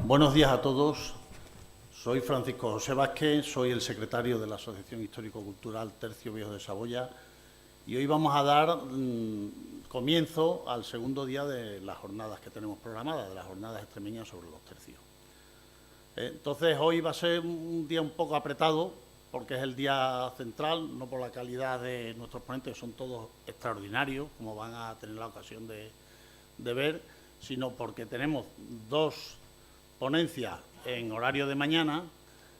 Buenos días a todos. Soy Francisco José Vázquez, soy el secretario de la Asociación Histórico-Cultural Tercio Viejo de Saboya y hoy vamos a dar comienzo al segundo día de las jornadas que tenemos programadas, de las jornadas extremeñas sobre los tercios. Entonces, hoy va a ser un día un poco apretado porque es el día central, no por la calidad de nuestros ponentes, que son todos extraordinarios, como van a tener la ocasión de ver, sino porque tenemos dos ponencias en horario de mañana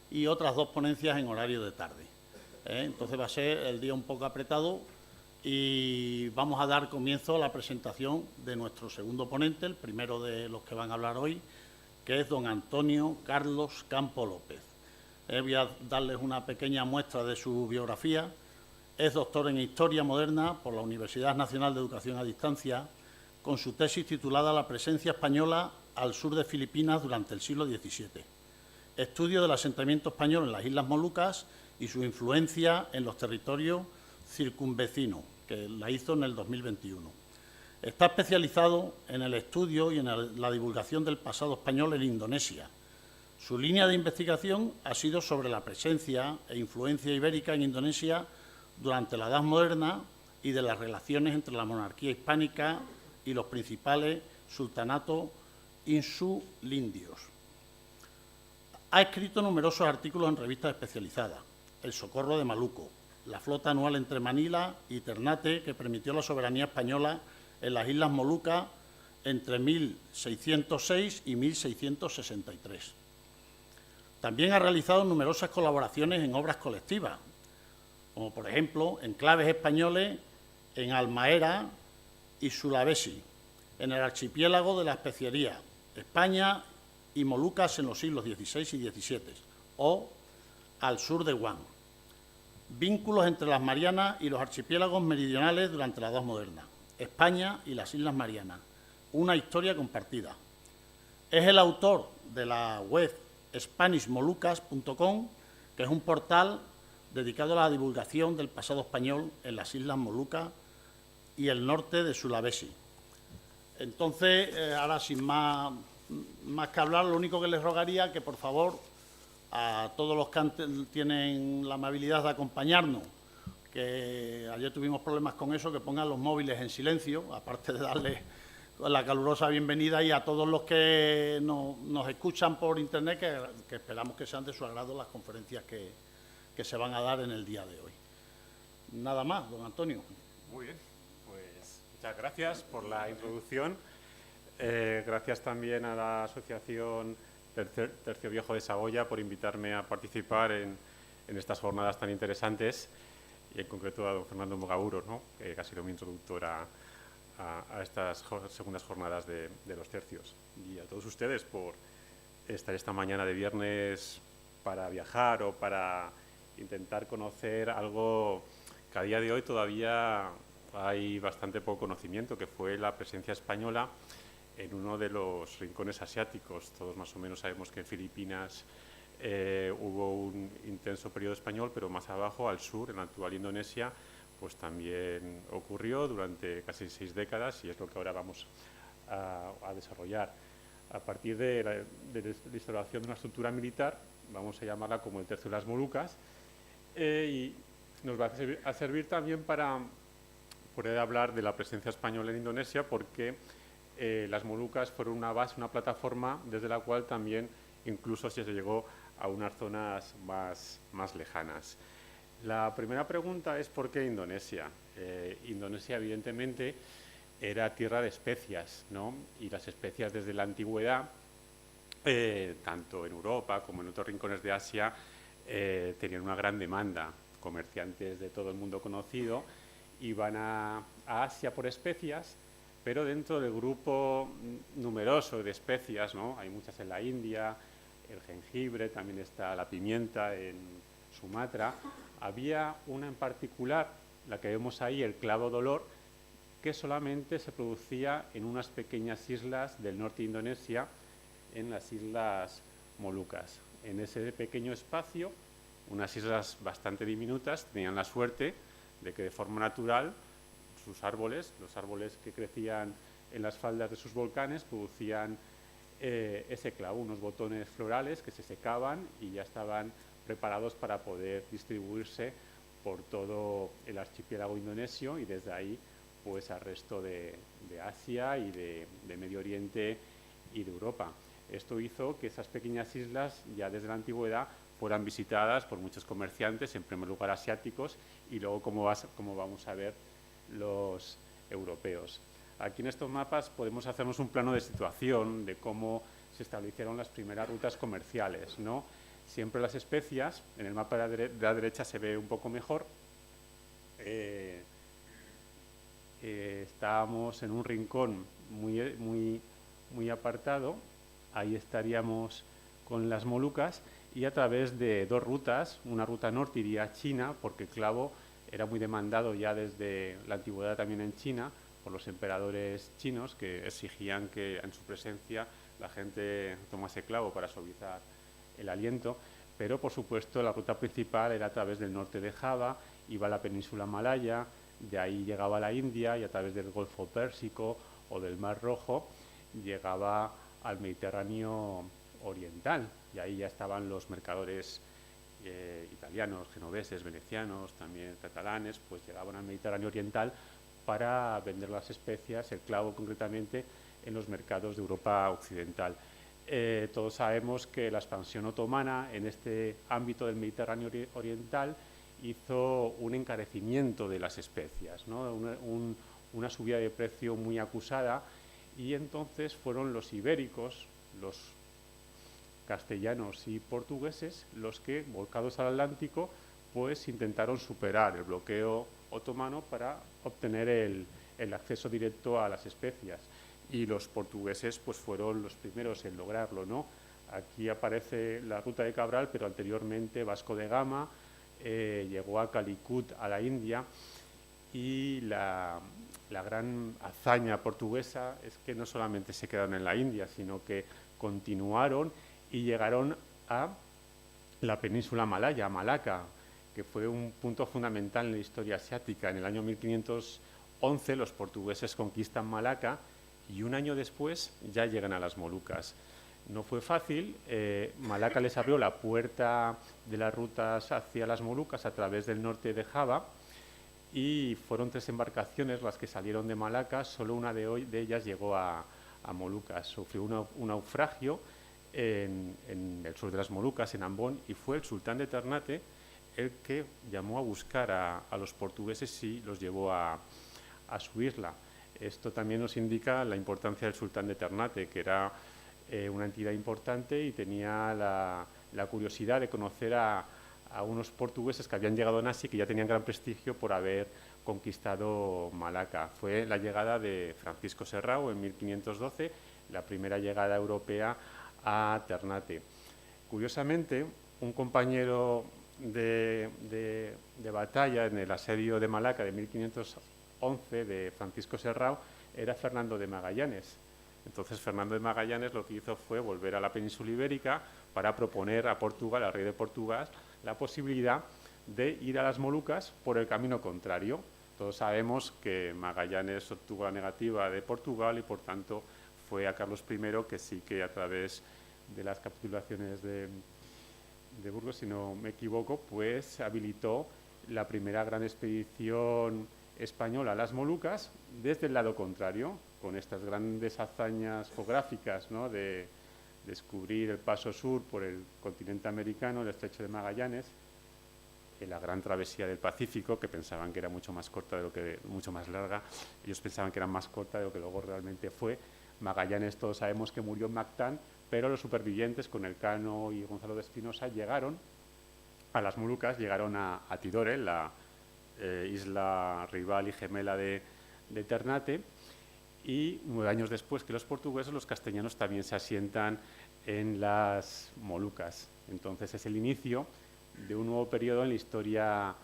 y otras dos ponencias en horario de tarde. Entonces va a ser el día un poco apretado y vamos a dar comienzo a la presentación de nuestro segundo ponente, el primero de los que van a hablar hoy, que es don Antonio Carlos Campo López. Voy a darles una pequeña muestra de su biografía. Es doctor en Historia Moderna por la Universidad Nacional de Educación a Distancia, con su tesis titulada La presencia española al sur de Filipinas durante el siglo XVII. Estudio del asentamiento español en las Islas Molucas y su influencia en los territorios circunvecinos, que la hizo en el 2021. Está especializado en el estudio y en la divulgación del pasado español en Indonesia. Su línea de investigación ha sido sobre la presencia e influencia ibérica en Indonesia durante la Edad Moderna y de las relaciones entre la monarquía hispánica y los principales sultanatos insulindios. Ha escrito numerosos artículos en revistas especializadas: El Socorro de Maluco, la flota anual entre Manila y Ternate, que permitió la soberanía española en las Islas Molucas entre 1606 y 1663. También ha realizado numerosas colaboraciones en obras colectivas, como por ejemplo Enclaves Españoles en Halmahera y Sulawesi, en el archipiélago de la Especiería, España y Molucas en los siglos XVI y XVII, o al sur de Guam. Vínculos entre las Marianas y los archipiélagos meridionales durante la Edad Moderna, España y las Islas Marianas, una historia compartida. Es el autor de la web SpanishMolucas.com, que es un portal dedicado a la divulgación del pasado español en las Islas Molucas y el norte de Sulawesi. Entonces, ahora sin más que hablar, lo único que les rogaría que, por favor, a todos los que tienen la amabilidad de acompañarnos, que ayer tuvimos problemas con eso, que pongan los móviles en silencio, aparte de darles la calurosa bienvenida, y a todos los que nos escuchan por internet, que esperamos que sean de su agrado las conferencias que se van a dar en el día de hoy. Nada más, don Antonio. Muy bien, pues muchas gracias por la introducción. Gracias también a la Asociación Tercio Viejo de Saboya por invitarme a participar en estas jornadas tan interesantes, y en concreto a don Fernando Mogaburo, ¿no?, que ha sido mi introductor a estas segundas jornadas de los tercios. Y a todos ustedes por estar esta mañana de viernes para viajar o para intentar conocer algo que a día de hoy todavía hay bastante poco conocimiento, que fue la presencia española en uno de los rincones asiáticos. Todos más o menos sabemos que en Filipinas hubo un intenso periodo español, pero más abajo, al sur, en la actual Indonesia, pues también ocurrió durante casi 6 décadas, y es lo que ahora vamos a desarrollar. A partir de la instauración de una estructura militar, vamos a llamarla como el Tercio de las Molucas, y nos va a servir también para poder hablar de la presencia española en Indonesia, porque las Molucas fueron una base, una plataforma desde la cual también incluso se llegó a unas zonas más lejanas. La primera pregunta es ¿por qué Indonesia? Indonesia, evidentemente, era tierra de especias, ¿no? Y las especias desde la antigüedad, tanto en Europa como en otros rincones de Asia, tenían una gran demanda. Comerciantes de todo el mundo conocido iban a Asia por especias, pero dentro del grupo numeroso de especias, ¿no? Hay muchas en la India, el jengibre, también está la pimienta en Sumatra. Había una en particular, la que vemos ahí, el clavo de olor, que solamente se producía en unas pequeñas islas del norte de Indonesia, en las Islas Molucas. En ese pequeño espacio, unas islas bastante diminutas, tenían la suerte de que de forma natural sus árboles, los árboles que crecían en las faldas de sus volcanes, producían ese clavo, unos botones florales que se secaban y ya estaban preparados para poder distribuirse por todo el archipiélago indonesio y desde ahí pues al resto de Asia y de Medio Oriente y de Europa. Esto hizo que esas pequeñas islas ya desde la antigüedad fueran visitadas por muchos comerciantes, en primer lugar asiáticos y luego, como vamos a ver, los europeos. Aquí en estos mapas podemos hacernos un plano de situación de cómo se establecieron las primeras rutas comerciales, ¿no? Siempre las especias, en el mapa de la derecha se ve un poco mejor. Estábamos en un rincón muy apartado, ahí estaríamos con las Molucas y a través de dos rutas, una ruta norte iría a China, porque el clavo era muy demandado ya desde la antigüedad también en China, por los emperadores chinos que exigían que en su presencia la gente tomase clavo para suavizar el aliento, pero por supuesto la ruta principal era a través del norte de Java, iba a la península malaya, de ahí llegaba a la India y a través del Golfo Pérsico o del Mar Rojo llegaba al Mediterráneo oriental y ahí ya estaban los mercaderes italianos, genoveses, venecianos, también catalanes, pues llegaban al Mediterráneo oriental para vender las especias, el clavo concretamente, en los mercados de Europa occidental. Todos sabemos que la expansión otomana en este ámbito del Mediterráneo oriental hizo un encarecimiento de las especias, ¿no? Una subida de precio muy acusada y entonces fueron los ibéricos, los castellanos y portugueses los que, volcados al Atlántico, pues intentaron superar el bloqueo otomano para obtener el acceso directo a las especias. Y los portugueses pues fueron los primeros en lograrlo, ¿no? Aquí aparece la ruta de Cabral, pero anteriormente Vasco de Gama llegó a Calicut, a la India, y la gran hazaña portuguesa es que no solamente se quedaron en la India, sino que continuaron y llegaron a la península malaya, a Malaca, que fue un punto fundamental en la historia asiática. En el año 1511 los portugueses conquistan Malaca y un año después ya llegan a las Molucas. No fue fácil, Malaca les abrió la puerta de las rutas hacia las Molucas a través del norte de Java y fueron 3 embarcaciones las que salieron de Malaca, solo una de ellas llegó a Molucas. Sufrió un naufragio en el sur de las Molucas, en Ambon, y fue el sultán de Ternate el que llamó a buscar a los portugueses y los llevó a su isla. Esto también nos indica la importancia del sultán de Ternate, que era una entidad importante y tenía la curiosidad de conocer a unos portugueses que habían llegado en Asia y que ya tenían gran prestigio por haber conquistado Malaca. Fue la llegada de Francisco Serrao en 1512, la primera llegada europea a Ternate. Curiosamente, un compañero de batalla en el asedio de Malaca de 1511 de Francisco Serrao era Fernando de Magallanes. Entonces Fernando de Magallanes lo que hizo fue volver a la península ibérica para proponer a Portugal, al rey de Portugal, la posibilidad de ir a las Molucas por el camino contrario. Todos sabemos que Magallanes obtuvo la negativa de Portugal y por tanto fue a Carlos I que sí que a través de las capitulaciones de Burgos, si no me equivoco, pues habilitó la primera gran expedición española a las Molucas desde el lado contrario, con estas grandes hazañas geográficas, ¿no?, de descubrir el paso sur por el continente americano, el estrecho de Magallanes, la gran travesía del Pacífico, que pensaban que era mucho más larga, ellos pensaban que era más corta de lo que luego realmente fue. Magallanes, todos sabemos que murió en Mactán, pero los supervivientes con Elcano y Gonzalo de Espinosa llegaron a las Molucas, llegaron a Tidore, la isla rival y gemela de Ternate, y 9 años después que los portugueses, los castellanos también se asientan en las Molucas. Entonces es el inicio de un nuevo periodo en la historia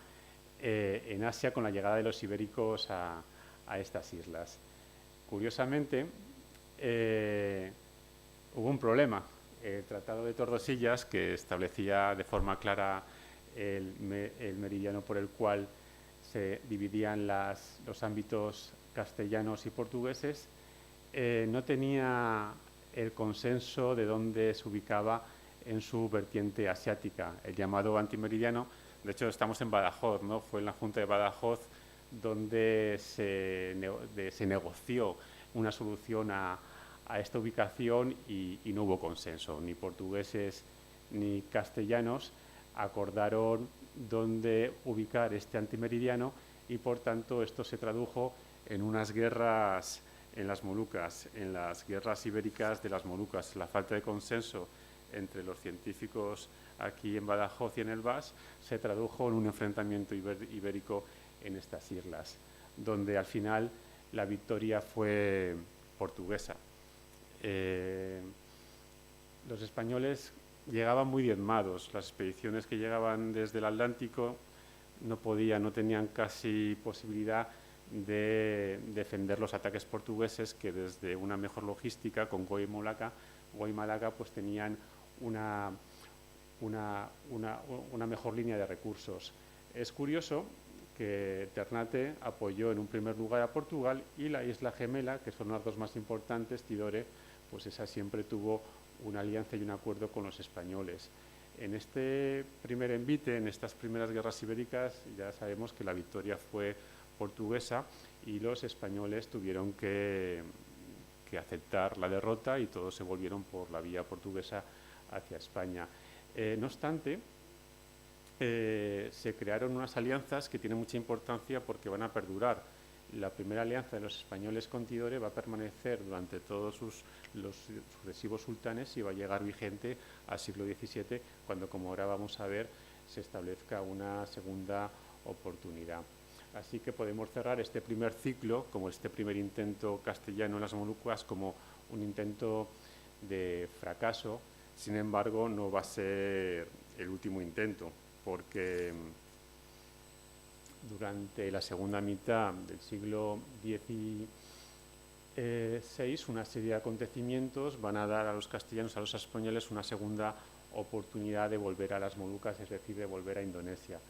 en Asia con la llegada de los ibéricos a estas islas. Curiosamente, hubo un problema. El Tratado de Tordesillas, que establecía de forma clara el meridiano por el cual se dividían los ámbitos castellanos y portugueses, no tenía el consenso de dónde se ubicaba en su vertiente asiática, el llamado antimeridiano. De hecho, estamos en Badajoz, ¿no? Fue en la Junta de Badajoz donde se negoció una solución a esta ubicación y no hubo consenso. Ni portugueses ni castellanos acordaron dónde ubicar este antimeridiano y, por tanto, esto se tradujo en unas guerras en las Molucas, en las guerras ibéricas de las Molucas. La falta de consenso entre los científicos aquí en Badajoz y en el Bas se tradujo en un enfrentamiento ibérico en estas islas, donde al final la victoria fue portuguesa. Los españoles llegaban muy diezmados. Las expediciones que llegaban desde el Atlántico no tenían casi posibilidad de defender los ataques portugueses, que desde una mejor logística con Goa y Malaca pues tenían una mejor línea de recursos. Es curioso que Ternate apoyó en un primer lugar a Portugal y la isla gemela, que son las dos más importantes, Tidore, pues esa siempre tuvo una alianza y un acuerdo con los españoles. En este primer envite, en estas primeras guerras ibéricas, ya sabemos que la victoria fue portuguesa y los españoles tuvieron que aceptar la derrota y todos se volvieron por la vía portuguesa hacia España. No obstante, se crearon unas alianzas que tienen mucha importancia porque van a perdurar. La primera alianza de los españoles con Tidore va a permanecer durante todos los sucesivos sultanes y va a llegar vigente al siglo XVII, cuando, como ahora vamos a ver, se establezca una segunda oportunidad. Así que podemos cerrar este primer ciclo, como este primer intento castellano en las Molucas, como un intento de fracaso. Sin embargo, no va a ser el último intento, porque durante la segunda mitad del siglo XVI, una serie de acontecimientos van a dar a los castellanos, a los españoles, una segunda oportunidad de volver a las Molucas, es decir, de volver a Indonesia.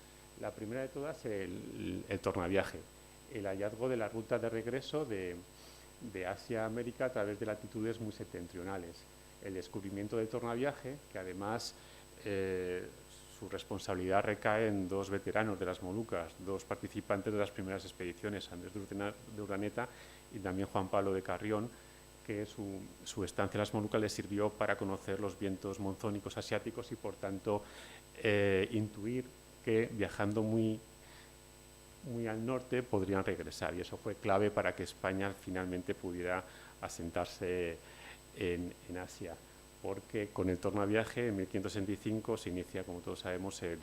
La primera de todas, el tornaviaje, el hallazgo de la ruta de regreso de Asia a América a través de latitudes muy septentrionales. El descubrimiento del tornaviaje, que además su responsabilidad recae en dos veteranos de las Molucas, dos participantes de las primeras expediciones, Andrés de Urdaneta y también Juan Pablo de Carrión, que su estancia en las Molucas les sirvió para conocer los vientos monzónicos asiáticos y, por tanto, intuir que viajando muy al norte podrían regresar, y eso fue clave para que España finalmente pudiera asentarse en Asia, porque con el tornaviaje en 1565 se inicia, como todos sabemos, el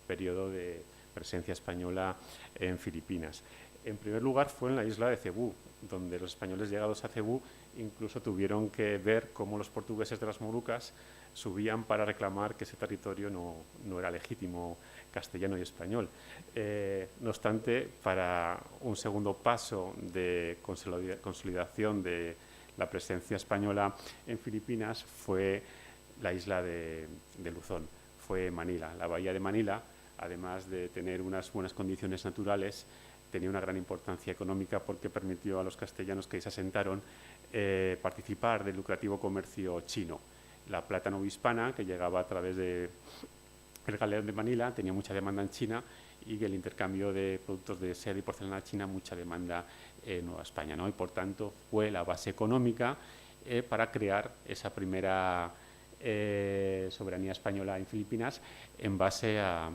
periodo de presencia española en Filipinas. En primer lugar fue en la isla de Cebú, donde los españoles llegados a Cebú incluso tuvieron que ver cómo los portugueses de las Molucas subían para reclamar que ese territorio no era legítimo castellano y español. No obstante, para un segundo paso de consolidación de la presencia española en Filipinas fue la isla de Luzón, fue Manila. La bahía de Manila, además de tener unas buenas condiciones naturales, tenía una gran importancia económica porque permitió a los castellanos que ahí se asentaron participar del lucrativo comercio chino. La plata novohispana, que llegaba a través del galeón de Manila, tenía mucha demanda en China, y el intercambio de productos de seda y porcelana china, mucha demanda en Nueva España, ¿no? Y por tanto fue la base económica para crear esa primera soberanía española en Filipinas en base a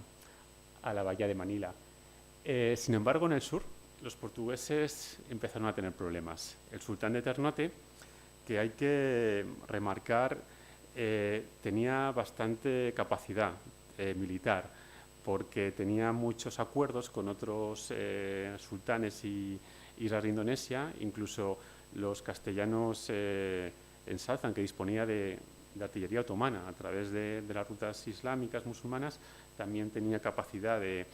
la bahía de Manila. Sin embargo, en el sur los portugueses empezaron a tener problemas. El sultán de Ternate, que hay que remarcar, tenía bastante capacidad militar, porque tenía muchos acuerdos con otros sultanes y islas de Indonesia. Incluso los castellanos ensalzan que disponía de artillería otomana a través de las rutas islámicas musulmanas. También tenía capacidad de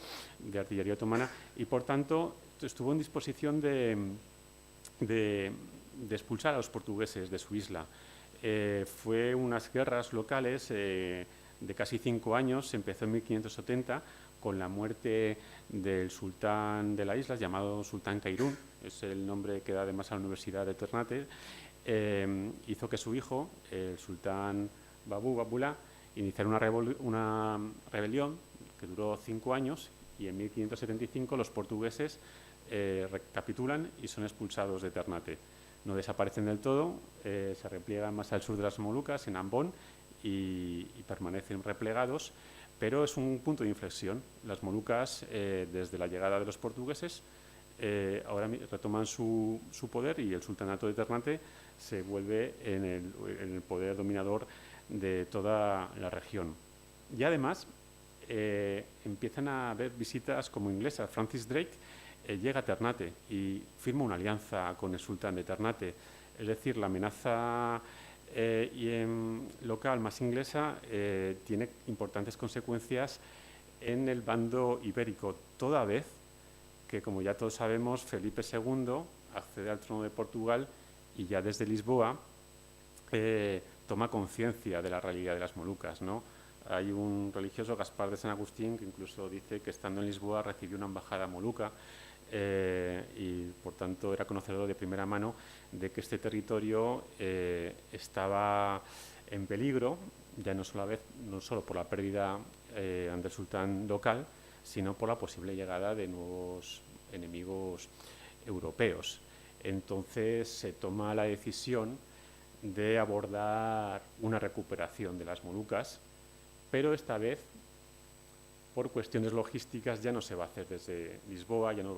artillería otomana y, por tanto, estuvo en disposición de expulsar a los portugueses de su isla. Fue unas guerras locales de casi 5 años. Empezó en 1570 con la muerte del sultán de la isla, llamado Sultán Cairún, es el nombre que da además a la Universidad de Ternate, hizo que su hijo, el sultán Babullah, iniciara una rebelión que duró 5 años, y en 1575 los portugueses recapitulan y son expulsados de Ternate. No desaparecen del todo, se repliegan más al sur de las Molucas, en Ambon, y permanecen replegados, pero es un punto de inflexión. Las Molucas, desde la llegada de los portugueses, ahora retoman su poder, y el sultanato de Ternate se vuelve en el poder dominador de toda la región. Y además empiezan a haber visitas como inglesas. Francis Drake llega a Ternate y firma una alianza con el sultán de Ternate. Es decir, la amenaza local más inglesa tiene importantes consecuencias en el bando ibérico, toda vez que, como ya todos sabemos, Felipe II accede al trono de Portugal y ya desde Lisboa toma conciencia de la realidad de las Molucas, ¿no? Hay un religioso, Gaspar de San Agustín, que incluso dice que estando en Lisboa recibió una embajada moluca y por tanto era conocedor de primera mano de que este territorio estaba en peligro, ya no solo por la pérdida ante el sultán local, sino por la posible llegada de nuevos enemigos europeos. Entonces se toma la decisión de abordar una recuperación de las Molucas, pero esta vez, por cuestiones logísticas, ya no se va a hacer desde Lisboa, ya no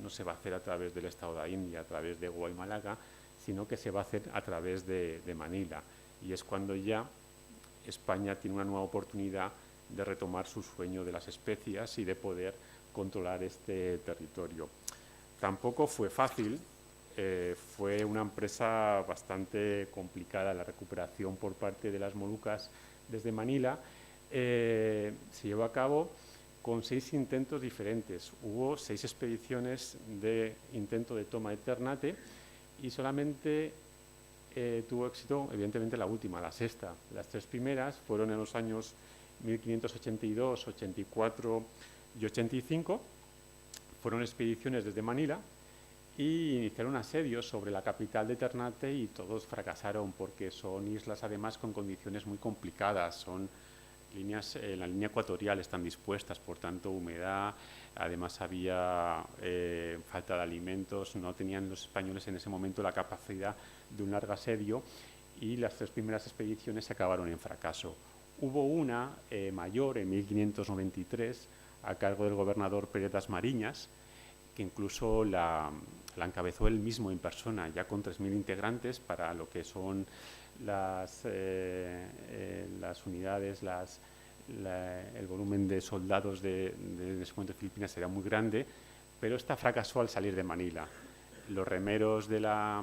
se va a hacer a través del estado de India, a través de Goa y Málaga, sino que se va a hacer a través de Manila. Y es cuando ya España tiene una nueva oportunidad de retomar su sueño de las especias y de poder controlar este territorio. Tampoco fue fácil, fue una empresa bastante complicada la recuperación por parte de las Molucas desde Manila. Se llevó a cabo con 6 intentos diferentes. Hubo 6 expediciones de intento de toma de Ternate y solamente tuvo éxito, evidentemente, la última, la sexta. Las 3 primeras fueron en los años 1582, 84 y 85. Fueron expediciones desde Manila y iniciaron asedios sobre la capital de Ternate, y todos fracasaron porque son islas, además, con condiciones muy complicadas. Son líneas, en la línea ecuatorial están dispuestas, por tanto, humedad, además había falta de alimentos, no tenían los españoles en ese momento la capacidad de un largo asedio, y las 3 primeras expediciones acabaron en fracaso. Hubo una mayor en 1593 a cargo del gobernador Pérez das Mariñas, que incluso la encabezó él mismo en persona, ya con 3.000 integrantes para lo que son las unidades, el volumen de soldados de ese momento de Filipinas era muy grande, pero esta fracasó al salir de Manila. Los remeros de la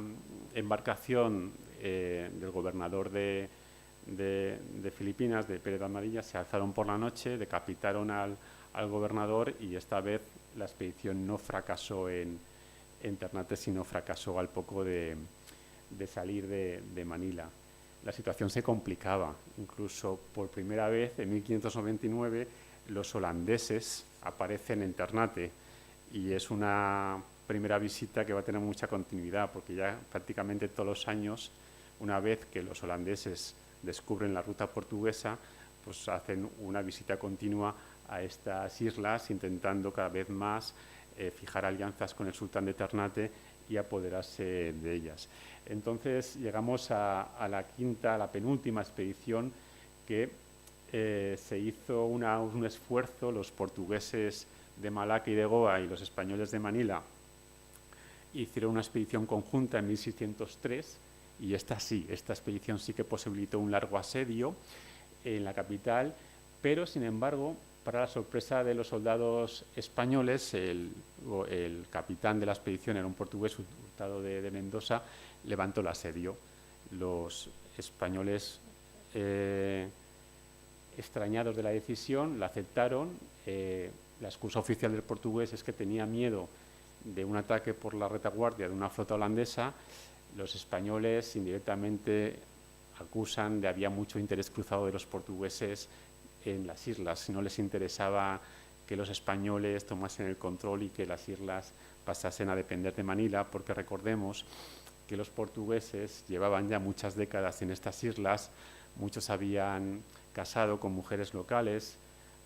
embarcación del gobernador de Filipinas, de Pérez das Mariñas, se alzaron por la noche, decapitaron al gobernador, y esta vez la expedición no fracasó en Ternate, sino fracasó al poco de salir de Manila. La situación se complicaba. Incluso por primera vez, en 1599, los holandeses aparecen en Ternate, y es una primera visita que va a tener mucha continuidad, porque ya prácticamente todos los años, una vez que los holandeses descubren la ruta portuguesa, pues hacen una visita continua a estas islas, intentando cada vez más fijar alianzas con el sultán de Ternate y apoderarse de ellas. Entonces llegamos a la penúltima expedición, que se hizo un esfuerzo. Los portugueses de Malaca y de Goa y los españoles de Manila hicieron una expedición conjunta en 1603, y esta expedición sí que posibilitó un largo asedio en la capital, pero sin embargo, para la sorpresa de los soldados españoles, el capitán de la expedición era un portugués, Hurtado de Mendoza, levantó el asedio. Los españoles, extrañados de la decisión, la aceptaron. La excusa oficial del portugués es que tenía miedo de un ataque por la retaguardia de una flota holandesa. Los españoles indirectamente acusan de había mucho interés cruzado de los portugueses en las islas. No les interesaba que los españoles tomasen el control y que las islas pasasen a depender de Manila, porque recordemos que los portugueses llevaban ya muchas décadas en estas islas, muchos habían casado con mujeres locales,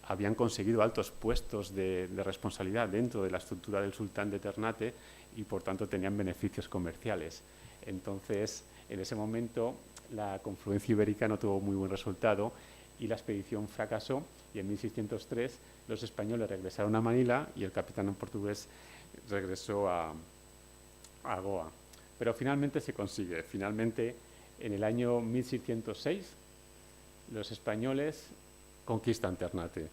habían conseguido altos puestos de responsabilidad dentro de la estructura del sultán de Ternate y, por tanto, tenían beneficios comerciales. Entonces, en ese momento, la confluencia ibérica no tuvo muy buen resultado y la expedición fracasó, y en 1603 los españoles regresaron a Manila y el capitán portugués regresó a Goa. Pero finalmente se consigue. Finalmente, en el año 1606, los españoles conquistan Ternate.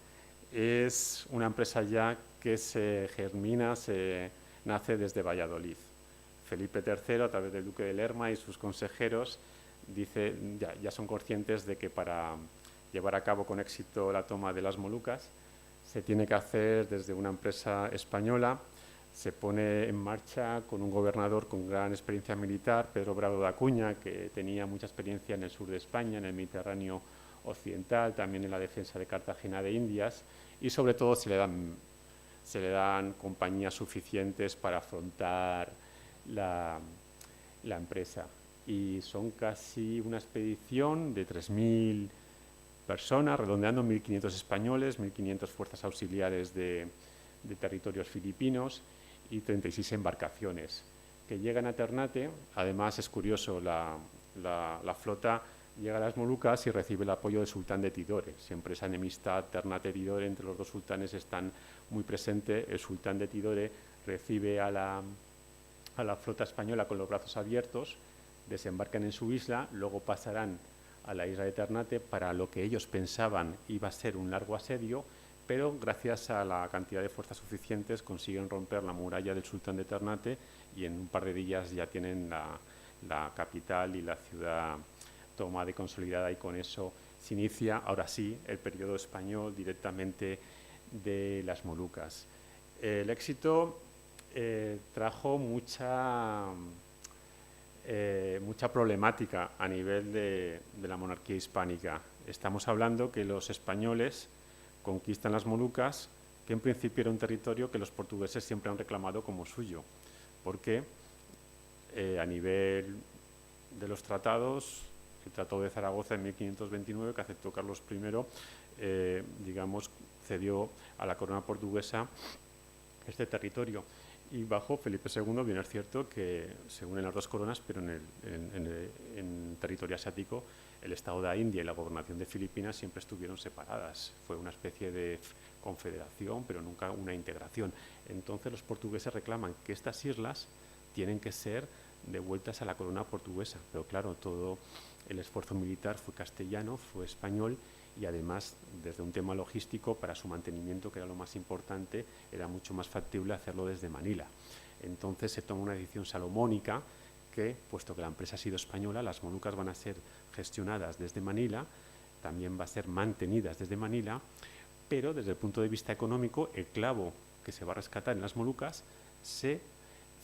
Es una empresa ya que se germina, se nace desde Valladolid. Felipe III, a través del duque de Lerma y sus consejeros, ya son conscientes de que para llevar a cabo con éxito la toma de las Molucas se tiene que hacer desde una empresa española. Se pone en marcha con un gobernador con gran experiencia militar, Pedro Bravo de Acuña, que tenía mucha experiencia en el sur de España, en el Mediterráneo occidental, también en la defensa de Cartagena de Indias, y sobre todo se le dan compañías suficientes para afrontar la empresa. Y son casi una expedición de 3.000 personas, redondeando 1.500 españoles, 1.500 fuerzas auxiliares de territorios filipinos y 36 embarcaciones que llegan a Ternate. Además, es curioso, la flota llega a las Molucas y recibe el apoyo del sultán de Tidore. Siempre esa enemistad Ternate-Tidore entre los dos sultanes están muy presente. El sultán de Tidore recibe a la flota española con los brazos abiertos, desembarcan en su isla, luego pasarán a la isla de Ternate para lo que ellos pensaban iba a ser un largo asedio, pero gracias a la cantidad de fuerzas suficientes consiguen romper la muralla del sultán de Ternate y en un par de días ya tienen la capital y la ciudad tomada y consolidada, y con eso se inicia, ahora sí, el periodo español directamente de las Molucas. El éxito trajo mucha problemática a nivel de la monarquía hispánica. Estamos hablando que los españoles conquistan las Molucas, que en principio era un territorio que los portugueses siempre han reclamado como suyo, porque a nivel de los tratados, el Tratado de Zaragoza en 1529, que aceptó Carlos I, digamos, cedió a la corona portuguesa este territorio. Y bajo Felipe II, bien es cierto que se unen las dos coronas, pero en territorio asiático el Estado de la India y la gobernación de Filipinas siempre estuvieron separadas. Fue una especie de confederación, pero nunca una integración. Entonces los portugueses reclaman que estas islas tienen que ser devueltas a la corona portuguesa. Pero claro, todo el esfuerzo militar fue castellano, fue español, y además, desde un tema logístico, para su mantenimiento, que era lo más importante, era mucho más factible hacerlo desde Manila. Entonces se toma una decisión salomónica que, puesto que la empresa ha sido española, las Molucas van a ser gestionadas desde Manila, también va a ser mantenidas desde Manila, pero desde el punto de vista económico, el clavo que se va a rescatar en las Molucas se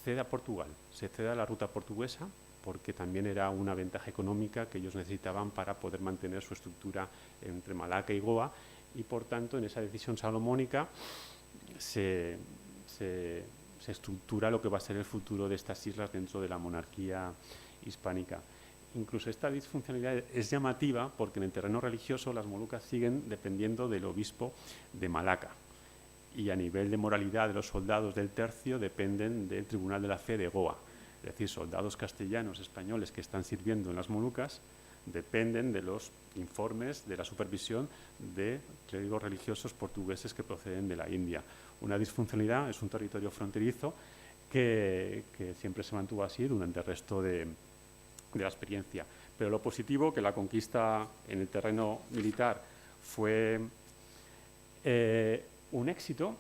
cede a Portugal, se cede a la ruta portuguesa, porque también era una ventaja económica que ellos necesitaban para poder mantener su estructura entre Malaca y Goa, y por tanto en esa decisión salomónica se estructura lo que va a ser el futuro de estas islas dentro de la monarquía hispánica. Incluso esta disfuncionalidad es llamativa porque en el terreno religioso las Molucas siguen dependiendo del obispo de Malaca, y a nivel de moralidad de los soldados del tercio dependen del Tribunal de la Fe de Goa. Es decir, soldados castellanos, españoles que están sirviendo en las Molucas dependen de los informes, de la supervisión de clérigos religiosos portugueses que proceden de la India. Una disfuncionalidad, es un territorio fronterizo que siempre se mantuvo así durante el resto de la experiencia. Pero lo positivo, que la conquista en el terreno militar fue un éxito,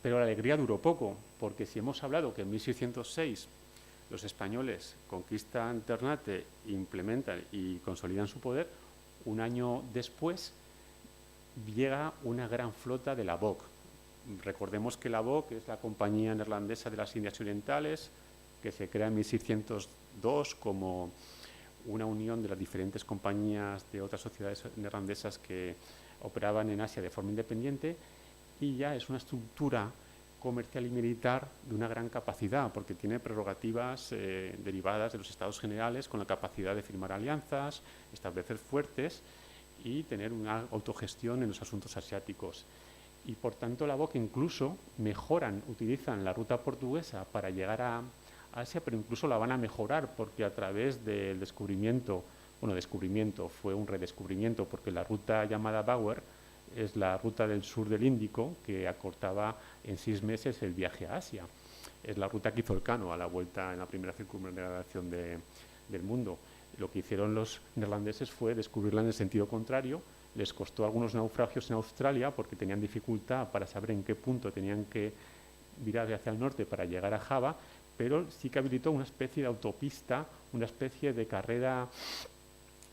pero la alegría duró poco, porque si hemos hablado que en 1606 los españoles conquistan Ternate, implementan y consolidan su poder, un año después llega una gran flota de la BOC. Recordemos que la BOC es la Compañía Neerlandesa de las Indias Orientales, que se crea en 1602 como una unión de las diferentes compañías de otras sociedades neerlandesas que operaban en Asia de forma independiente, y ya es una estructura comercial y militar de una gran capacidad, porque tiene prerrogativas derivadas de los Estados Generales, con la capacidad de firmar alianzas, establecer fuertes y tener una autogestión en los asuntos asiáticos. Y por tanto la BOC incluso utilizan la ruta portuguesa para llegar a Asia, pero incluso la van a mejorar, porque a través del descubrimiento, fue un redescubrimiento, porque la ruta llamada Bauer es la ruta del sur del Índico, que acortaba en 6 meses el viaje a Asia. Es la ruta que hizo Elcano a la vuelta en la primera circunnavegación del mundo. Lo que hicieron los neerlandeses fue descubrirla en el sentido contrario. Les costó algunos naufragios en Australia porque tenían dificultad para saber en qué punto tenían que virar hacia el norte para llegar a Java, pero sí que habilitó una especie de autopista, una especie de carrera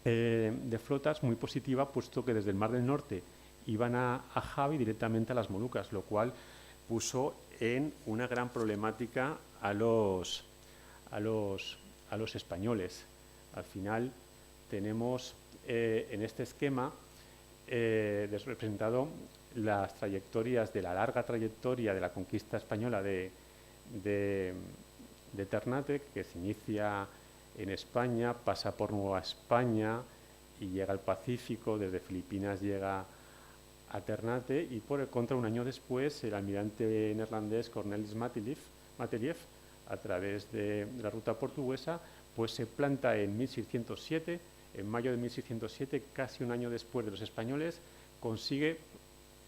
de flotas muy positiva, puesto que desde el Mar del Norte iban a Java y directamente a las Molucas, lo cual puso en una gran problemática a los españoles. Al final tenemos en este esquema representado las trayectorias de la larga trayectoria de la conquista española de Ternate, que se inicia en España, pasa por Nueva España y llega al Pacífico. Desde Filipinas llega a Ternate y por el contra, un año después, el almirante neerlandés Cornelis Matelief, a través de la ruta portuguesa, pues se planta en 1607, en mayo de 1607, casi un año después de los españoles, consigue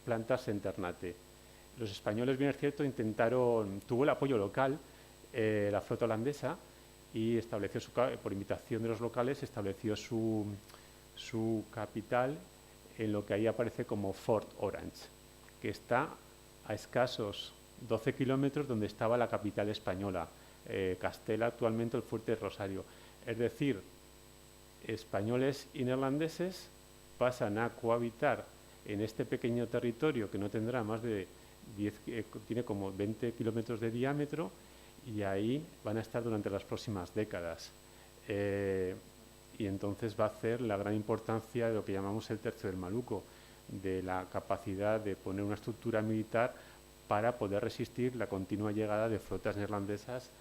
plantarse en Ternate. Los españoles, bien es cierto, tuvo el apoyo local, la flota holandesa, y estableció por invitación de los locales, estableció su capital en lo que ahí aparece como Fort Orange, que está a escasos 12 kilómetros donde estaba la capital española, Castela, actualmente el fuerte de Rosario. Es decir, españoles y neerlandeses pasan a cohabitar en este pequeño territorio que no tendrá más de tiene como 20 kilómetros de diámetro, y ahí van a estar durante las próximas décadas. Y entonces va a hacer la gran importancia de lo que llamamos el Tercio del Maluco, de la capacidad de poner una estructura militar para poder resistir la continua llegada de flotas neerlandesas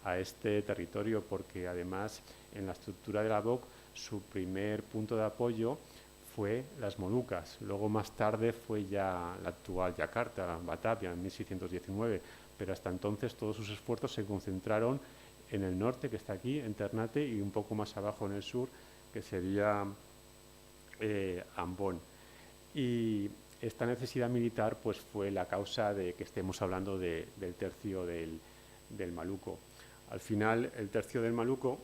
a este territorio, porque además en la estructura de la BOC su primer punto de apoyo fue las Molucas. Luego más tarde fue ya la actual Yakarta, Batavia, en 1619, pero hasta entonces todos sus esfuerzos se concentraron en el norte, que está aquí, en Ternate, y un poco más abajo en el sur, que sería Ambon. Y esta necesidad militar pues fue la causa de que estemos hablando del Tercio del Maluco. Al final, el Tercio del Maluco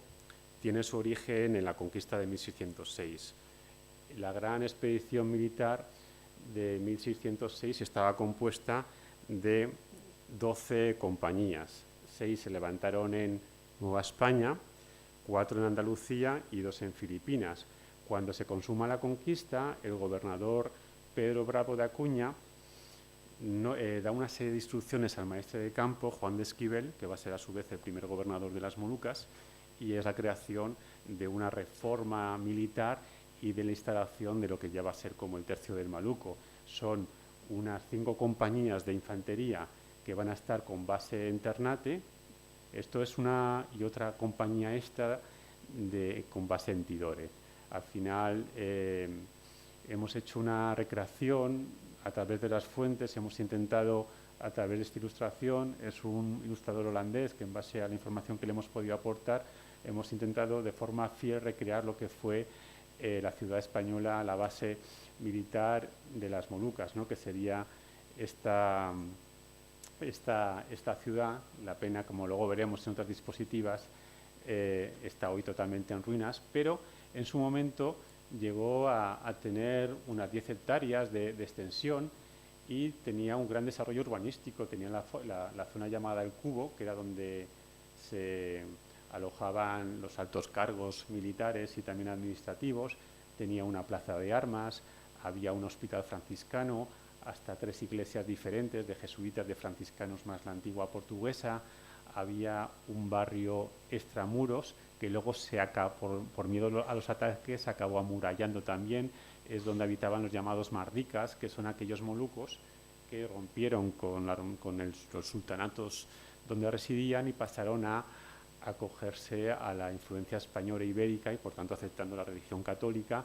tiene su origen en la conquista de 1606. La gran expedición militar de 1606 estaba compuesta de 12 compañías. 6 se levantaron en Nueva España, 4 en Andalucía y 2 en Filipinas. Cuando se consuma la conquista, el gobernador Pedro Bravo de Acuña da una serie de instrucciones al maestre de campo, Juan de Esquivel, que va a ser a su vez el primer gobernador de las Molucas, y es la creación de una reforma militar y de la instalación de lo que ya va a ser como el Tercio del Maluco. Son unas 5 compañías de infantería que van a estar con base en Ternate. Esto es una y otra compañía extra con base en Tidore. Al final hemos hecho una recreación a través de las fuentes, hemos intentado a través de esta ilustración, es un ilustrador holandés que en base a la información que le hemos podido aportar, hemos intentado de forma fiel recrear lo que fue la ciudad española, la base militar de las Molucas, ¿no? Que sería esta ciudad. La pena, como luego veremos en otras dispositivas, está hoy totalmente en ruinas, pero en su momento llegó a tener unas 10 hectáreas de extensión y tenía un gran desarrollo urbanístico. Tenía la zona llamada El Cubo, que era donde se alojaban los altos cargos militares y también administrativos. Tenía una plaza de armas, había un hospital franciscano, hasta 3 iglesias diferentes de jesuitas, de franciscanos más la antigua portuguesa. Había un barrio extramuros que luego por miedo a los ataques se acabó amurallando también. Es donde habitaban los llamados mardicas, que son aquellos molucos que rompieron con los sultanatos donde residían y pasaron a acogerse a la influencia española e ibérica y, por tanto, aceptando la religión católica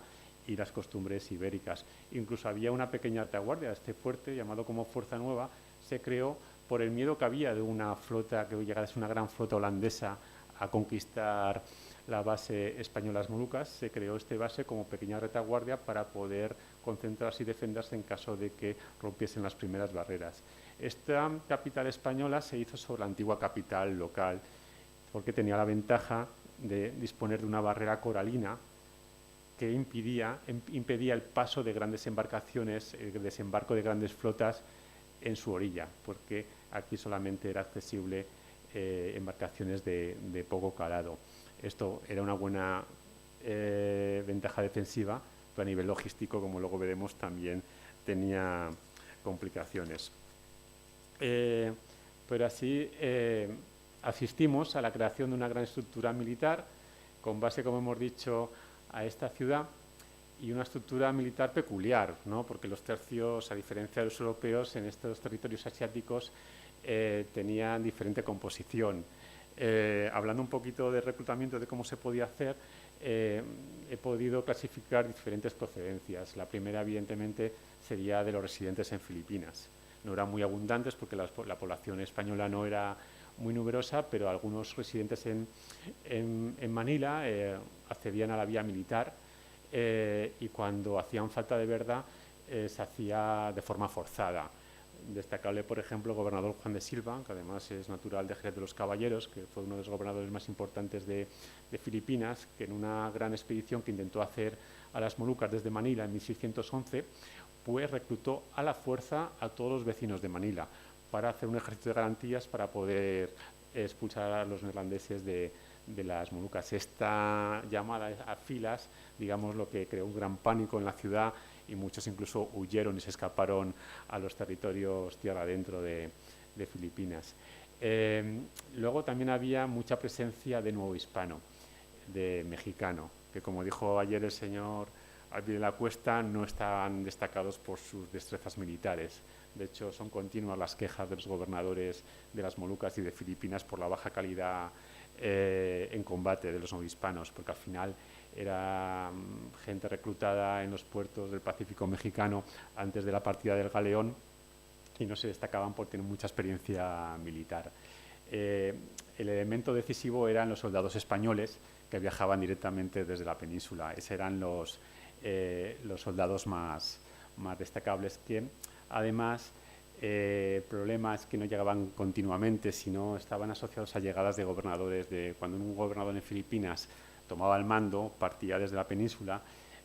y las costumbres ibéricas. Incluso había una pequeña retaguardia. Este fuerte, llamado como Fuerza Nueva, se creó por el miedo que había de una flota, que llegase una gran flota holandesa a conquistar la base española Las Molucas. Se creó esta base como pequeña retaguardia para poder concentrarse y defenderse en caso de que rompiesen las primeras barreras. Esta capital española se hizo sobre la antigua capital local, porque tenía la ventaja de disponer de una barrera coralina que impedía el paso de grandes embarcaciones, el desembarco de grandes flotas en su orilla, porque aquí solamente era accesible embarcaciones de poco calado. Esto era una buena ventaja defensiva, pero a nivel logístico, como luego veremos, también tenía complicaciones. Pero así asistimos a la creación de una gran estructura militar con base, como hemos dicho, a esta ciudad, y una estructura militar peculiar, ¿no? Porque los tercios, a diferencia de los europeos, en estos territorios asiáticos tenían diferente composición. Hablando un poquito de reclutamiento, de cómo se podía hacer, he podido clasificar diferentes procedencias. La primera, evidentemente, sería de los residentes en Filipinas. No eran muy abundantes porque la población española no era muy numerosa, pero algunos residentes en Manila accedían a la vía militar y cuando hacían falta de verdad se hacía de forma forzada. Destacable, por ejemplo, el gobernador Juan de Silva, que además es natural de Jerez de los Caballeros, que fue uno de los gobernadores más importantes de Filipinas, que en una gran expedición que intentó hacer a las Molucas desde Manila en 1611, pues reclutó a la fuerza a todos los vecinos de Manila para hacer un ejército de garantías para poder expulsar a los neerlandeses de las Molucas. Esta llamada a filas, digamos, lo que creó un gran pánico en la ciudad y muchos incluso huyeron y se escaparon a los territorios tierra adentro de Filipinas. Luego también había mucha presencia de nuevo hispano, de mexicano, que como dijo ayer el señor Alvin de la Cuesta, no estaban destacados por sus destrezas militares. De hecho, son continuas las quejas de los gobernadores de las Molucas y de Filipinas por la baja calidad en combate de los no hispanos, porque al final era gente reclutada en los puertos del Pacífico mexicano antes de la partida del galeón y no se destacaban por tener mucha experiencia militar. El elemento decisivo eran los soldados españoles que viajaban directamente desde la península. Esos eran los soldados más destacables, que además el problema es que no llegaban continuamente, sino estaban asociados a llegadas de gobernadores. Cuando un gobernador en Filipinas tomaba el mando, partía desde la península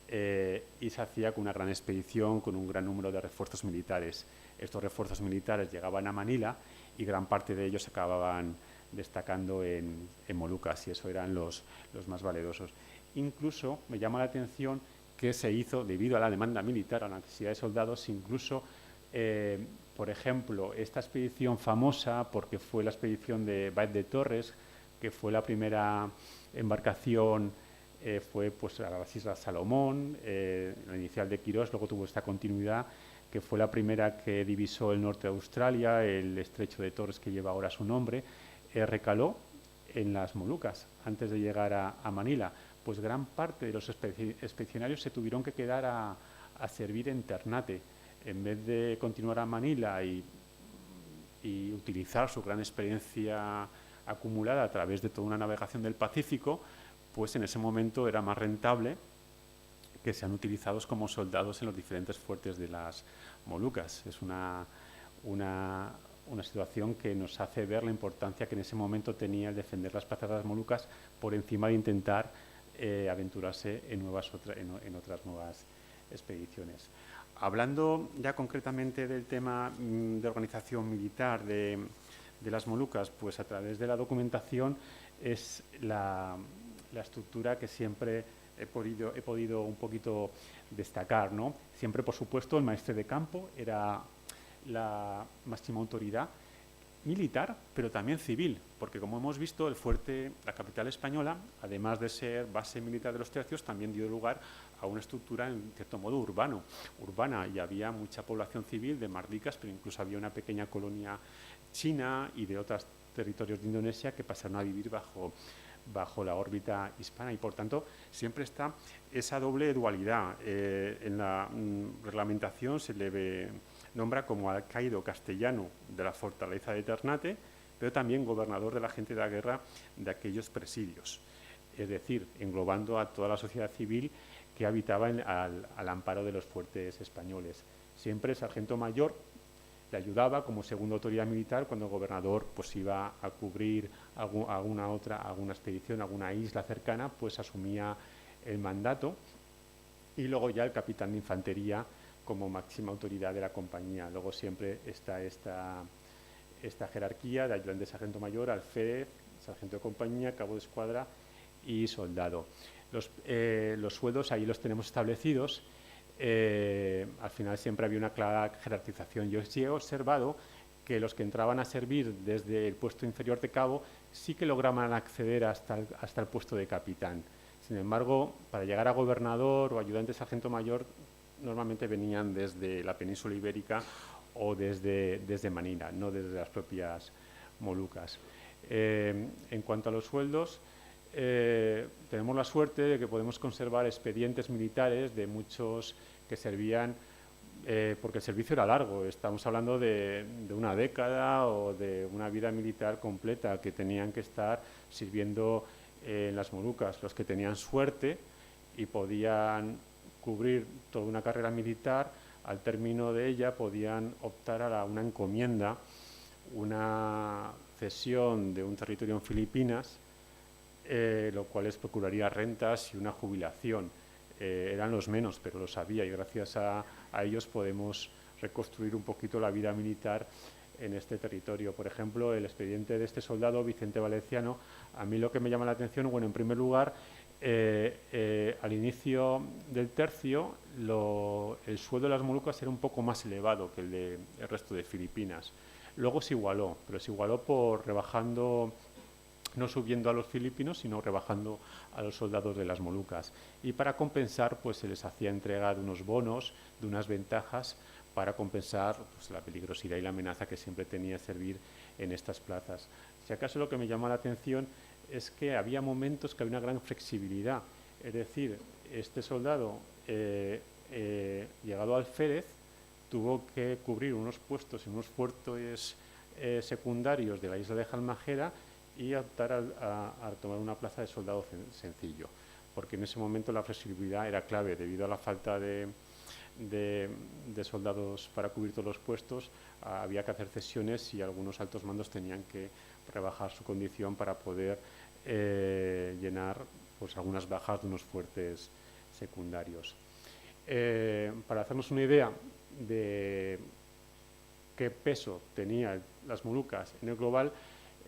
y se hacía con una gran expedición, con un gran número de refuerzos militares. Estos refuerzos militares llegaban a Manila y gran parte de ellos acababan destacando en Molucas, y eso eran los más valerosos. Incluso me llama la atención que se hizo, debido a la demanda militar, a la necesidad de soldados, incluso, por ejemplo, esta expedición famosa, porque fue la expedición de Baez de Torres, que fue la primera embarcación, fue pues, a las Islas Salomón, la inicial de Quirós, luego tuvo esta continuidad, que fue la primera que divisó el norte de Australia, el estrecho de Torres que lleva ahora su nombre, recaló en las Molucas antes de llegar a Manila. Pues gran parte de los expedicionarios se tuvieron que quedar a servir en Ternate. En vez de continuar a Manila y utilizar su gran experiencia acumulada a través de toda una navegación del Pacífico, pues en ese momento era más rentable que sean utilizados como soldados en los diferentes fuertes de las Molucas. Es una situación que nos hace ver la importancia que en ese momento tenía el defender las plazas de las Molucas por encima de intentar aventurarse en otras nuevas expediciones. Hablando ya concretamente del tema de organización militar de las Molucas, pues a través de la documentación es la estructura que siempre he podido un poquito destacar, ¿no? Siempre, por supuesto, el maestre de campo era la máxima autoridad militar, pero también civil, porque como hemos visto, el fuerte, la capital española, además de ser base militar de los tercios, también dio lugar a una estructura, en cierto modo, urbana, y había mucha población civil de mardicas, pero incluso había una pequeña colonia china y de otros territorios de Indonesia que pasaron a vivir bajo la órbita hispana, y por tanto siempre está esa doble dualidad. En la reglamentación se le nombra como alcaide castellano de la fortaleza de Ternate, pero también gobernador de la gente de la guerra de aquellos presidios, es decir, englobando a toda la sociedad civil que habitaba al amparo de los fuertes españoles. Siempre el sargento mayor le ayudaba como segunda autoridad militar cuando el gobernador pues iba a cubrir alguna expedición, alguna isla cercana, pues asumía el mandato, y luego ya el capitán de infantería como máxima autoridad de la compañía. Luego siempre está esta jerarquía de ayudante sargento mayor, alférez, sargento de compañía, cabo de escuadra y soldado. Los sueldos ahí los tenemos establecidos. Al final siempre había una clara jerarquización. Yo sí he observado que los que entraban a servir desde el puesto inferior de cabo sí que lograban acceder hasta el puesto de capitán. Sin embargo, para llegar a gobernador o ayudante sargento mayor, normalmente venían desde la península ibérica o desde Manila, no desde las propias Molucas. En cuanto a los sueldos, tenemos la suerte de que podemos conservar expedientes militares de muchos que servían, porque el servicio era largo, estamos hablando de una década o de una vida militar completa, que tenían que estar sirviendo en las Molucas. Los que tenían suerte y podían cubrir toda una carrera militar, al término de ella podían optar a una encomienda, una cesión de un territorio en Filipinas, lo cual les procuraría rentas y una jubilación. Eran los menos, pero los había, y gracias a ellos podemos reconstruir un poquito la vida militar en este territorio. Por ejemplo, el expediente de este soldado, Vicente Valenciano, a mí lo que me llama la atención, bueno, en primer lugar, al inicio del tercio, el sueldo de las Molucas era un poco más elevado que el del resto de Filipinas. Luego se igualó, pero se igualó por rebajando, no subiendo a los filipinos, sino rebajando a los soldados de las Molucas. Y para compensar, pues se les hacía entrega de unos bonos, de unas ventajas, para compensar pues, la peligrosidad y la amenaza que siempre tenía servir en estas plazas. Si acaso lo que me llama la atención es que había momentos que había una gran flexibilidad. Es decir, este soldado, llegado al alférez, tuvo que cubrir unos puestos en unos fuertes secundarios de la isla de Halmahera y optar a tomar una plaza de soldado sencillo, porque en ese momento la flexibilidad era clave debido a la falta de soldados para cubrir todos los puestos. Había que hacer cesiones y algunos altos mandos tenían que rebajar su condición para poder llenar pues, algunas bajas de unos fuertes secundarios. Para hacernos una idea de qué peso tenían las Molucas en el global,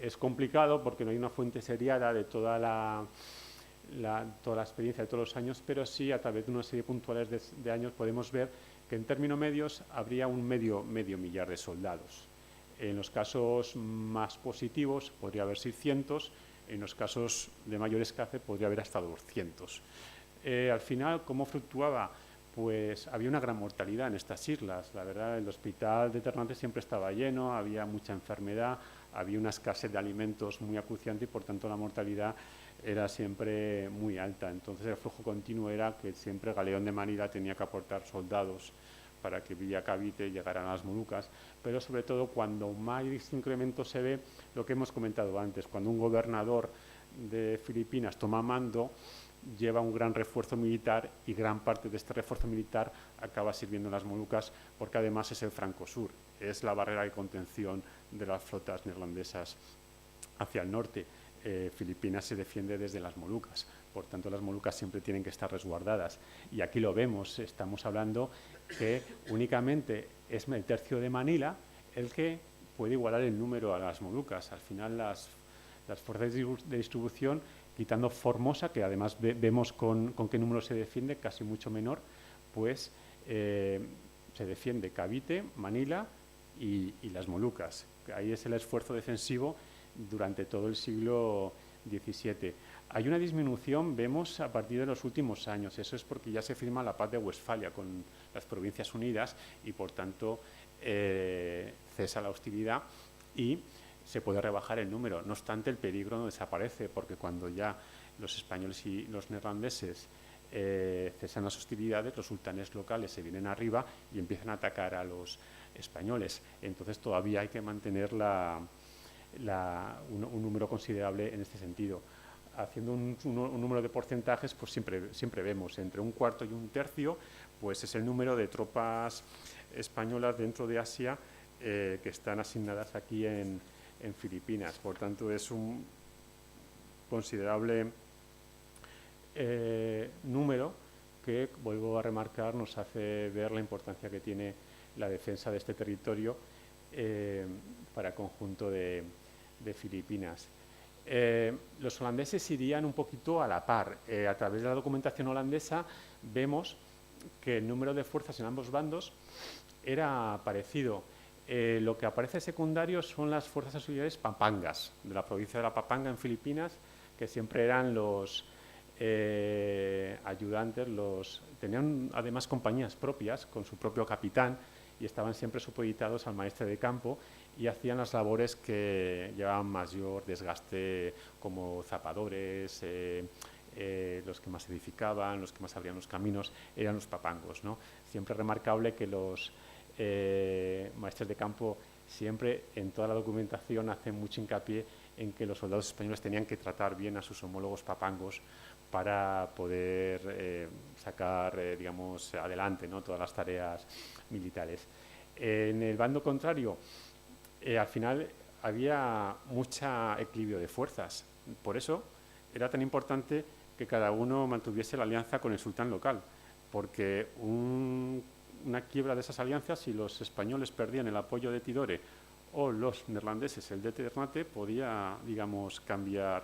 es complicado porque no hay una fuente seriada de toda la experiencia de todos los años, pero sí a través de una serie puntuales de años podemos ver que en términos medios habría un medio millar de soldados. En los casos más positivos podría haber 600, en los casos de mayor escasez podría haber hasta 200. Al final, ¿cómo fluctuaba? Pues había una gran mortalidad en estas islas. La verdad, el hospital de Ternate siempre estaba lleno, había mucha enfermedad, había una escasez de alimentos muy acuciante y por tanto la mortalidad era siempre muy alta. Entonces el flujo continuo era que siempre el galeón de Manila tenía que aportar soldados para que Villa Cavite llegaran a las Molucas, pero sobre todo cuando más incremento se ve, lo que hemos comentado antes, cuando un gobernador de Filipinas toma mando, lleva un gran refuerzo militar y gran parte de este refuerzo militar acaba sirviendo en las Molucas, porque además es el Franco Sur, es la barrera de contención de las flotas neerlandesas hacia el norte. Filipinas se defiende desde las Molucas, por tanto las Molucas siempre tienen que estar resguardadas, y aquí lo vemos, estamos hablando que únicamente es el tercio de Manila el que puede igualar el número a las Molucas. Al final las fuerzas de distribución, quitando Formosa, que además vemos con qué número se defiende, casi mucho menor, pues se defiende Cavite, Manila y las Molucas. Ahí es el esfuerzo defensivo durante todo el siglo XVII. Hay una disminución, vemos, a partir de los últimos años. Eso es porque ya se firma la Paz de Westfalia con las Provincias Unidas y, por tanto, cesa la hostilidad y se puede rebajar el número. No obstante, el peligro no desaparece, porque cuando ya los españoles y los neerlandeses cesan las hostilidades, los sultanes locales se vienen arriba y empiezan a atacar a los españoles. Entonces todavía hay que mantener un número considerable en este sentido. Haciendo un número de porcentajes, pues siempre vemos entre un cuarto y un tercio, pues es el número de tropas españolas dentro de Asia que están asignadas aquí en Filipinas. Por tanto, es un considerable número que, vuelvo a remarcar, nos hace ver la importancia que tiene la defensa de este territorio para el conjunto de Filipinas. Los holandeses irían un poquito a la par. A través de la documentación holandesa vemos que el número de fuerzas en ambos bandos era parecido. Lo que aparece secundario son las fuerzas auxiliares papangas, de la provincia de la Pampanga en Filipinas, que siempre eran los ayudantes, tenían además compañías propias con su propio capitán y estaban siempre supeditados al maestre de campo y hacían las labores que llevaban mayor desgaste, como zapadores, los que más edificaban, los que más abrían los caminos, eran los papangos, ¿no? Siempre remarcable que los maestres de campo siempre en toda la documentación hacen mucho hincapié en que los soldados españoles tenían que tratar bien a sus homólogos papangos para poder sacar, digamos, adelante, ¿no?, todas las tareas militares. En el bando contrario, al final había mucho equilibrio de fuerzas. Por eso era tan importante que cada uno mantuviese la alianza con el sultán local, porque una quiebra de esas alianzas, si los españoles perdían el apoyo de Tidore o los neerlandeses el de Ternate, podía, digamos, cambiar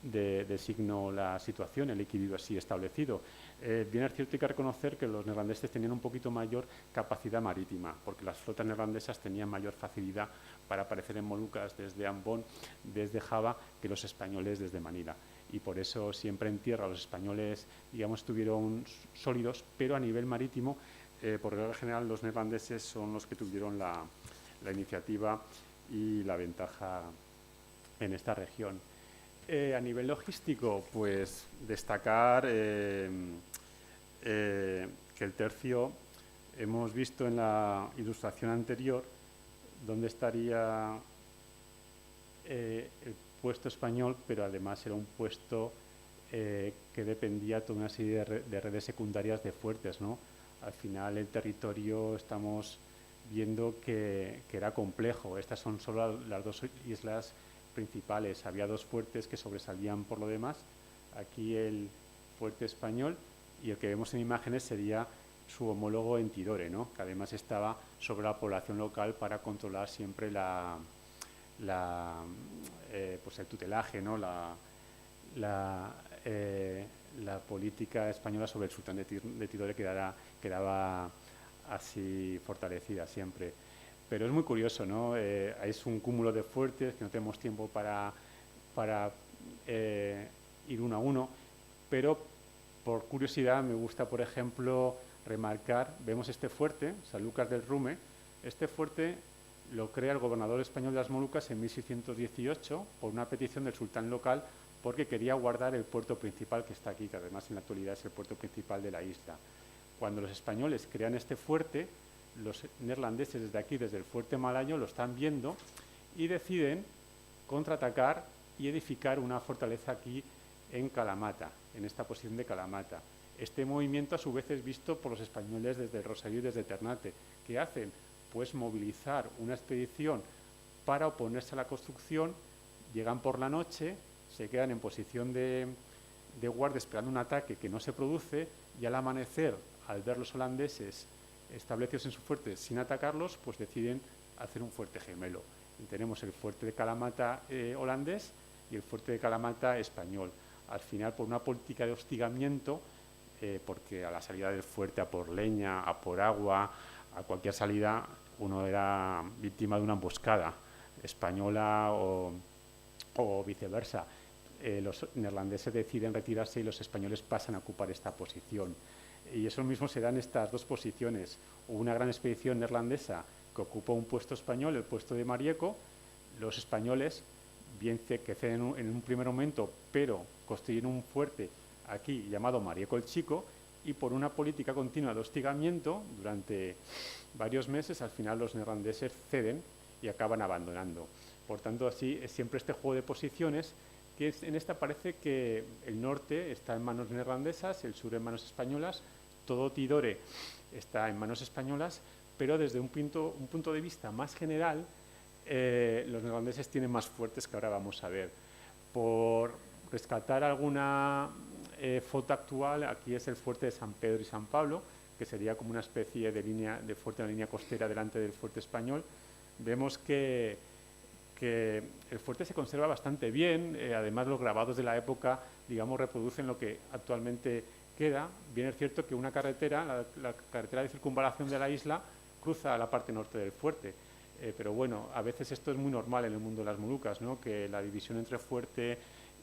de signo la situación, el equilibrio así establecido. Bien es cierto, hay que reconocer que los neerlandeses tenían un poquito mayor capacidad marítima, porque las flotas neerlandesas tenían mayor facilidad para aparecer en Molucas desde Ambon, desde Java, que los españoles desde Manila. Y por eso siempre en tierra los españoles, digamos, estuvieron sólidos, pero a nivel marítimo, por regla general, los neerlandeses son los que tuvieron la iniciativa y la ventaja en esta región. A nivel logístico, pues destacar que el tercio, hemos visto en la ilustración anterior dónde estaría el puesto español, pero además era un puesto que dependía de toda una serie de redes secundarias de fuertes, ¿no? Al final el territorio estamos viendo que era complejo. Estas son solo las dos islas principales. Había dos fuertes que sobresalían por lo demás. Aquí el fuerte español, y el que vemos en imágenes sería su homólogo en Tidore, ¿no?, que además estaba sobre la población local para controlar siempre pues el tutelaje, ¿no?, la política española sobre el sultán de Tidore quedaba así fortalecida siempre. Pero es muy curioso, ¿no? Es un cúmulo de fuertes que no tenemos tiempo para ir uno a uno, pero por curiosidad me gusta, por ejemplo, remarcar, vemos este fuerte, Sanlúcar del Rume. Este fuerte lo crea el gobernador español de las Molucas en 1618 por una petición del sultán local, porque quería guardar el puerto principal que está aquí, que además en la actualidad es el puerto principal de la isla. Cuando los españoles crean este fuerte, los neerlandeses desde aquí, desde el fuerte Malayo, lo están viendo y deciden contraatacar y edificar una fortaleza aquí en Kalamata, en esta posición de Kalamata. Este movimiento a su vez es visto por los españoles desde el Rosario y desde Ternate. ¿Qué hacen? Pues movilizar una expedición para oponerse a la construcción. Llegan por la noche, se quedan en posición de guardia esperando un ataque que no se produce, y al amanecer, al ver los holandeses establecidos en su fuerte sin atacarlos, pues deciden hacer un fuerte gemelo. Y tenemos el fuerte de Kalamata holandés y el fuerte de Kalamata español. Al final, por una política de hostigamiento, porque a la salida del fuerte, a por leña, a por agua, a cualquier salida, uno era víctima de una emboscada. española o viceversa. Los neerlandeses deciden retirarse y los españoles pasan a ocupar esta posición. Y eso mismo se da en estas dos posiciones. Hubo una gran expedición neerlandesa que ocupó un puesto español, el puesto de Marieco. Los españoles, bien que ceden en un primer momento, pero construyen un fuerte aquí llamado Marieco el Chico, y por una política continua de hostigamiento durante varios meses, al final los neerlandeses ceden y acaban abandonando. Por tanto, así es siempre este juego de posiciones, que en esta parece que el norte está en manos neerlandesas, el sur en manos españolas, todo Tidore está en manos españolas, pero desde un punto de vista más general, los neerlandeses tienen más fuertes, que ahora vamos a ver. Por rescatar alguna foto actual, aquí es el fuerte de San Pedro y San Pablo, que sería como una especie de fuerte en la línea costera delante del fuerte español. Vemos que el fuerte se conserva bastante bien, además los grabados de la época, digamos, reproducen lo que actualmente queda. Bien es cierto que una carretera, la carretera de circunvalación de la isla, cruza la parte norte del fuerte, pero bueno, a veces esto es muy normal en el mundo de las Molucas, ¿no? Que la división entre fuerte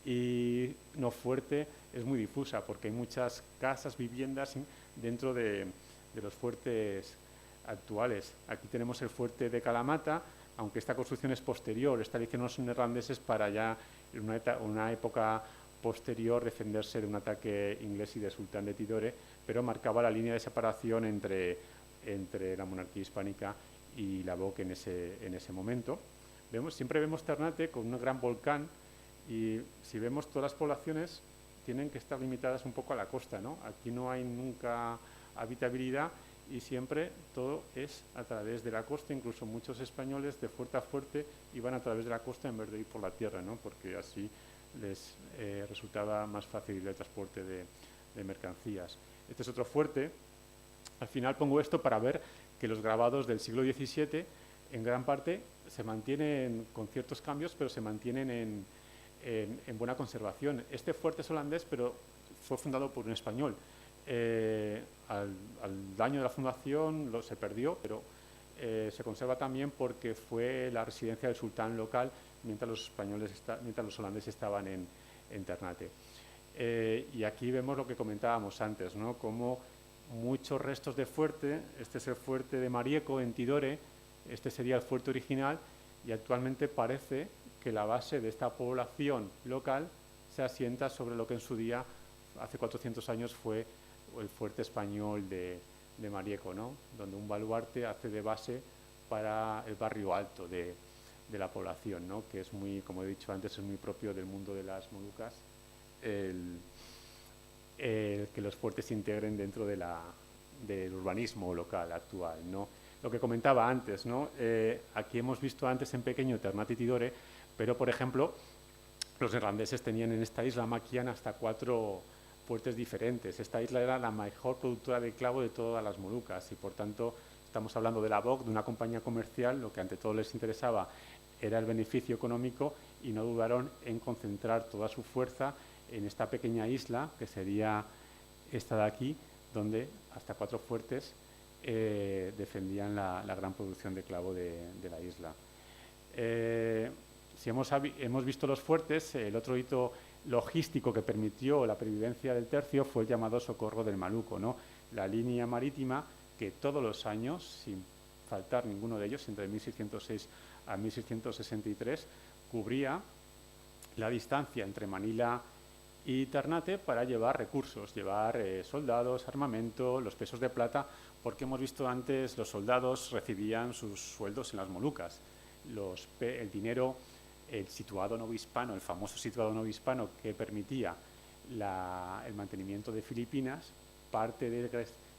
y no fuerte es muy difusa, porque hay muchas casas, viviendas dentro de los fuertes actuales. Aquí tenemos el fuerte de Kalamata, aunque esta construcción es posterior, esta la hicieron los neerlandeses para ya en una época posterior defenderse de un ataque inglés y del sultán de Tidore, pero marcaba la línea de separación entre la monarquía hispánica y la BOC en ese momento. Siempre vemos Ternate con un gran volcán, y si vemos todas las poblaciones tienen que estar limitadas un poco a la costa, ¿no? Aquí no hay nunca habitabilidad y siempre todo es a través de la costa. Incluso muchos españoles de fuerte a fuerte iban a través de la costa en vez de ir por la tierra, ¿no? Porque así les resultaba más fácil el transporte de mercancías. Este es otro fuerte. Al final pongo esto para ver que los grabados del siglo XVII en gran parte se mantienen con ciertos cambios, pero se mantienen en buena conservación. Este fuerte es holandés, pero fue fundado por un español. Al año de la fundación se perdió, pero se conserva también porque fue la residencia del sultán local mientras los holandeses estaban en Ternate. Y aquí vemos lo que comentábamos antes, ¿no? Como muchos restos de fuerte. Este es el fuerte de Marieco en Tidore, este sería el fuerte original, y actualmente parece que la base de esta población local se asienta sobre lo que en su día, hace 400 años, fue el fuerte español de Marieco, ¿no? Donde un baluarte hace de base para el barrio alto de la población, ¿no? Que es muy, como he dicho antes, es muy propio del mundo de las Molucas, que los fuertes se integren dentro del urbanismo local actual, ¿no? Lo que comentaba antes, ¿no? Aquí hemos visto antes en pequeño Ternate y Tidore, pero, por ejemplo, los neerlandeses tenían en esta isla Maquian hasta 4 fuertes diferentes. Esta isla era la mejor productora de clavo de todas las Molucas y, por tanto, estamos hablando de la BOC, de una compañía comercial. Lo que ante todo les interesaba era el beneficio económico y no dudaron en concentrar toda su fuerza en esta pequeña isla, que sería esta de aquí, donde hasta 4 fuertes defendían la gran producción de clavo de la isla. Si hemos visto los fuertes, el otro hito logístico que permitió la pervivencia del tercio fue el llamado Socorro del Maluco, ¿no? La línea marítima que todos los años, sin faltar ninguno de ellos, entre 1606 a 1663, cubría la distancia entre Manila y Ternate para llevar recursos, llevar soldados, armamento, los pesos de plata, porque hemos visto antes los soldados recibían sus sueldos en las Molucas. El dinero, el situado novohispano, el famoso situado novohispano que permitía el mantenimiento de Filipinas,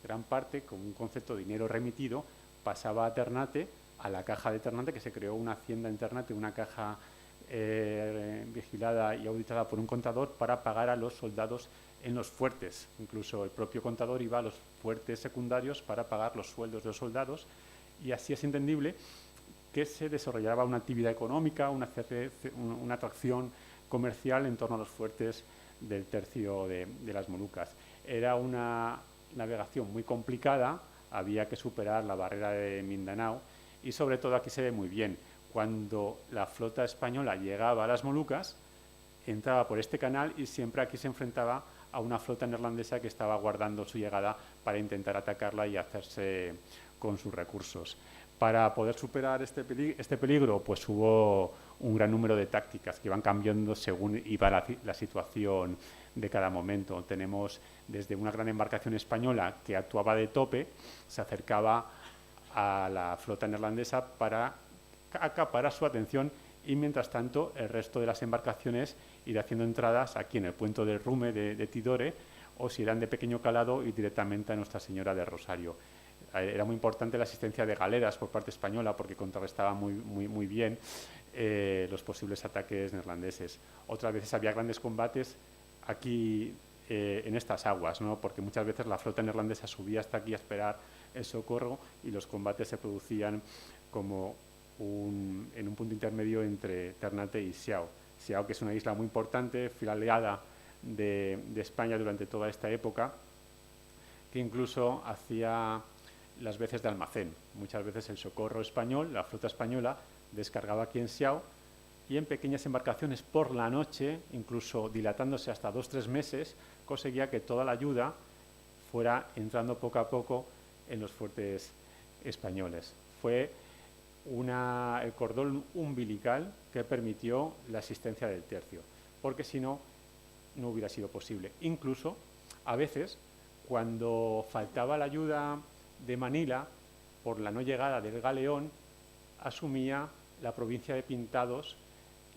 gran parte, con un concepto de dinero remitido, pasaba a Ternate, a la caja de Ternate, que se creó una hacienda en Ternate, una caja vigilada y auditada por un contador para pagar a los soldados en los fuertes. Incluso el propio contador iba a los fuertes secundarios para pagar los sueldos de los soldados, y así es entendible que se desarrollaba una actividad económica, una atracción comercial en torno a los fuertes del tercio de las Molucas. Era una navegación muy complicada, había que superar la barrera de Mindanao, y sobre todo aquí se ve muy bien cuando la flota española llegaba a las Molucas, entraba por este canal y siempre aquí se enfrentaba a una flota neerlandesa que estaba guardando su llegada para intentar atacarla y hacerse con sus recursos. Para poder superar este peligro, pues hubo un gran número de tácticas que iban cambiando según iba la situación de cada momento. Tenemos desde una gran embarcación española que actuaba de tope, se acercaba a la flota neerlandesa para acaparar su atención y, mientras tanto, el resto de las embarcaciones ir haciendo entradas aquí en el puente del Rume de Tidore, o si eran de pequeño calado, ir directamente a Nuestra Señora de Rosario. Era muy importante la asistencia de galeras por parte española porque contrarrestaba muy bien los posibles ataques neerlandeses. Otras veces había grandes combates aquí en estas aguas, ¿no? Porque muchas veces la flota neerlandesa subía hasta aquí a esperar el socorro y los combates se producían como en un punto intermedio entre Ternate y Xiao. Xiao, que es una isla muy importante, fiel aliada de España durante toda esta época, que incluso hacía las veces de almacén. Muchas veces el socorro español, la flota española, descargaba aquí en Xiao y en pequeñas embarcaciones por la noche, incluso dilatándose hasta 2 o 3 meses, conseguía que toda la ayuda fuera entrando poco a poco en los fuertes españoles. Fue el cordón umbilical que permitió la asistencia del tercio, porque si no, no hubiera sido posible. Incluso, a veces, cuando faltaba la ayuda de Manila, por la no llegada del galeón, asumía la provincia de Pintados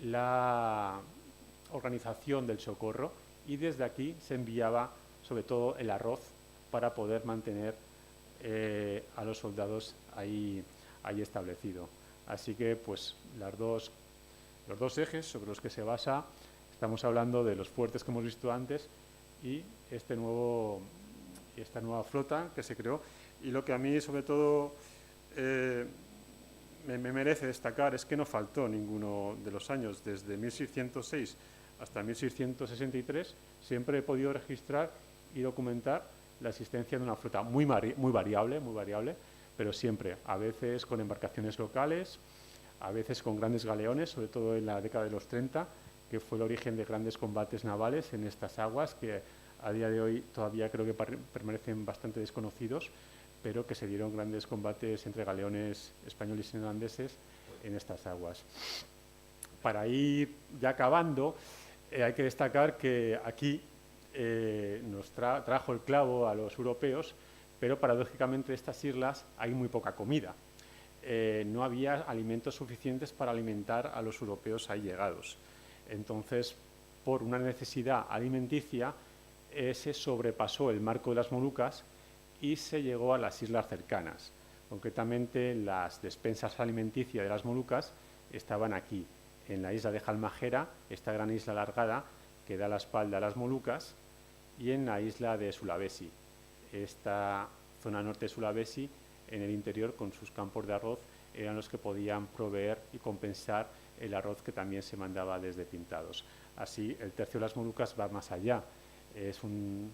la organización del socorro y desde aquí se enviaba sobre todo el arroz para poder mantener a los soldados ahí establecido. Así que pues los dos ejes sobre los que se basa, estamos hablando de los fuertes que hemos visto antes y esta nueva flota que se creó. Y lo que a mí sobre todo me merece destacar es que no faltó ninguno de los años. Desde 1606 hasta 1663 siempre he podido registrar y documentar la existencia de una flota muy variable, pero siempre, a veces con embarcaciones locales, a veces con grandes galeones, sobre todo en la década de los 30, que fue el origen de grandes combates navales en estas aguas, que a día de hoy todavía creo que permanecen bastante desconocidos, pero que se dieron grandes combates entre galeones españoles y neerlandeses en estas aguas. Para ir ya acabando, hay que destacar que aquí nos trajo el clavo a los europeos, pero paradójicamente en estas islas hay muy poca comida. No había alimentos suficientes para alimentar a los europeos ahí llegados. Entonces, por una necesidad alimenticia, se sobrepasó el marco de las Molucas y se llegó a las islas cercanas. Concretamente, las despensas alimenticias de las Molucas estaban aquí, en la isla de Halmahera, esta gran isla alargada que da la espalda a las Molucas, y en la isla de Sulawesi. Esta zona norte de Sulawesi, en el interior, con sus campos de arroz, eran los que podían proveer y compensar el arroz que también se mandaba desde Pintados. Así, el tercio de las Molucas va más allá. Es una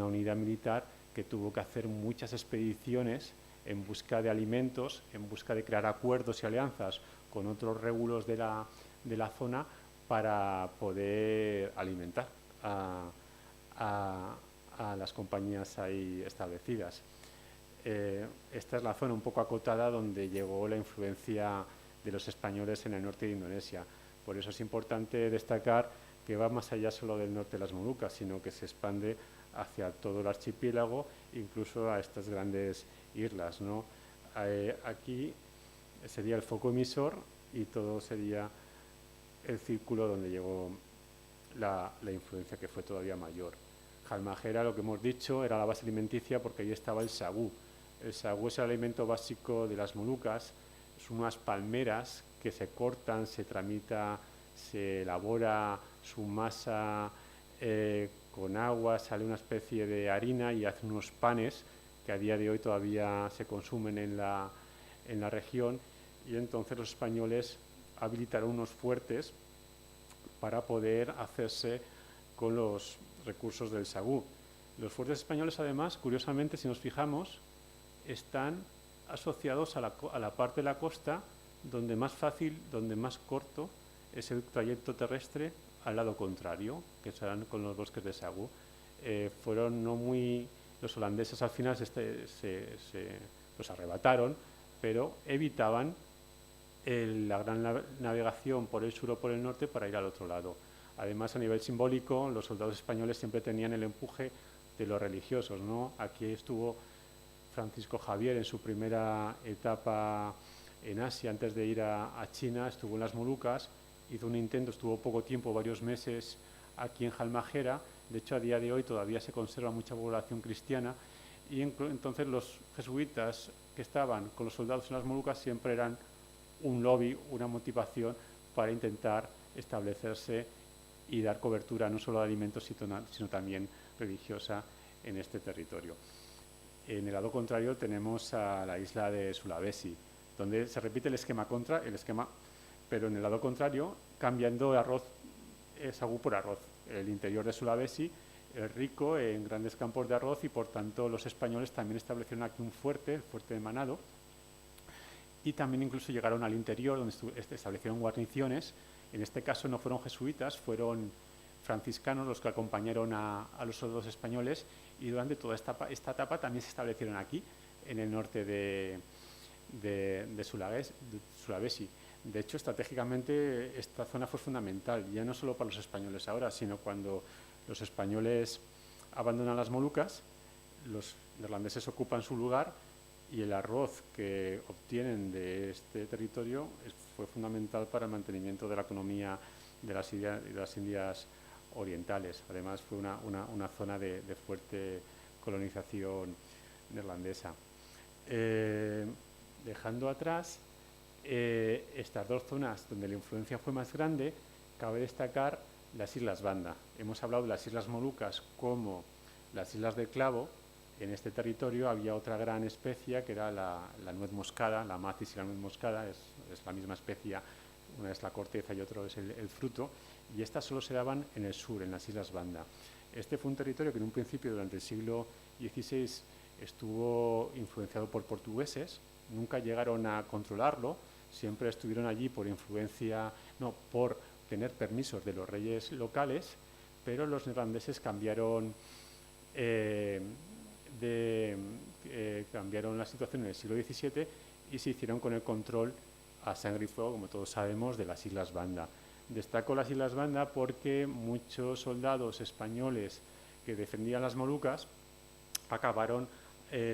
unidad militar que tuvo que hacer muchas expediciones en busca de alimentos, en busca de crear acuerdos y alianzas con otros régulos de la zona para poder alimentar a las compañías ahí establecidas. Esta es la zona un poco acotada donde llegó la influencia de los españoles en el norte de Indonesia. Por eso es importante destacar que va más allá solo del norte de las Molucas, sino que se expande hacia todo el archipiélago, incluso a estas grandes islas, ¿no? Aquí sería el foco emisor y todo sería el círculo donde llegó la influencia, que fue todavía mayor. Halmahera, lo que hemos dicho, era la base alimenticia porque ahí estaba el sagú. El sagú es el alimento básico de las Molucas. Son unas palmeras que se cortan, se tramita, se elabora su masa con agua, sale una especie de harina y hace unos panes que a día de hoy todavía se consumen en la región, y entonces los españoles habilitaron unos fuertes para poder hacerse con los recursos del sagú. Los fuertes españoles, además, curiosamente, si nos fijamos, están asociados a la parte de la costa donde más fácil, donde más corto es el trayecto terrestre al lado contrario, que serán con los bosques de sagú. Fueron no muy... Los holandeses al final los arrebataron, pero evitaban la gran navegación por el sur o por el norte para ir al otro lado. Además, a nivel simbólico, los soldados españoles siempre tenían el empuje de los religiosos, ¿no? Aquí estuvo Francisco Javier en su primera etapa en Asia, antes de ir a China, estuvo en las Molucas, hizo un intento, estuvo poco tiempo, varios meses aquí en Halmahera. De hecho, a día de hoy todavía se conserva mucha población cristiana y entonces los jesuitas que estaban con los soldados en las Molucas siempre eran un lobby, una motivación para intentar establecerse y dar cobertura no solo de alimentos, sino también religiosa en este territorio. En el lado contrario tenemos a la isla de Sulawesi, donde se repite el esquema pero en el lado contrario, cambiando arroz, sagú por arroz. El interior de Sulawesi es rico en grandes campos de arroz y por tanto los españoles también establecieron aquí un fuerte, el fuerte de Manado, y también incluso llegaron al interior donde establecieron guarniciones. En este caso no fueron jesuitas, fueron franciscanos los que acompañaron a los soldados españoles y durante toda esta etapa también se establecieron aquí, en el norte de Sulawesi. De hecho, estratégicamente esta zona fue fundamental, ya no solo para los españoles ahora, sino cuando los españoles abandonan las Molucas, los neerlandeses ocupan su lugar y el arroz que obtienen de este territorio fue fundamental para el mantenimiento de la economía de las Indias orientales. Además, fue una zona de fuerte colonización neerlandesa. Dejando atrás estas dos zonas donde la influencia fue más grande, cabe destacar las Islas Banda. Hemos hablado de las Islas Molucas como las Islas del Clavo. En este territorio había otra gran especie que era la nuez moscada, la macis y la nuez moscada, es la misma especie, una es la corteza y otro es el fruto, y estas solo se daban en el sur, en las Islas Banda. Este fue un territorio que en un principio, durante el siglo XVI, estuvo influenciado por portugueses, nunca llegaron a controlarlo, siempre estuvieron allí por por tener permisos de los reyes locales, pero los neerlandeses cambiaron la situación en el siglo XVII y se hicieron con el control a sangre y fuego, como todos sabemos, de las Islas Banda. Destaco las Islas Banda porque muchos soldados españoles que defendían las Molucas acabaron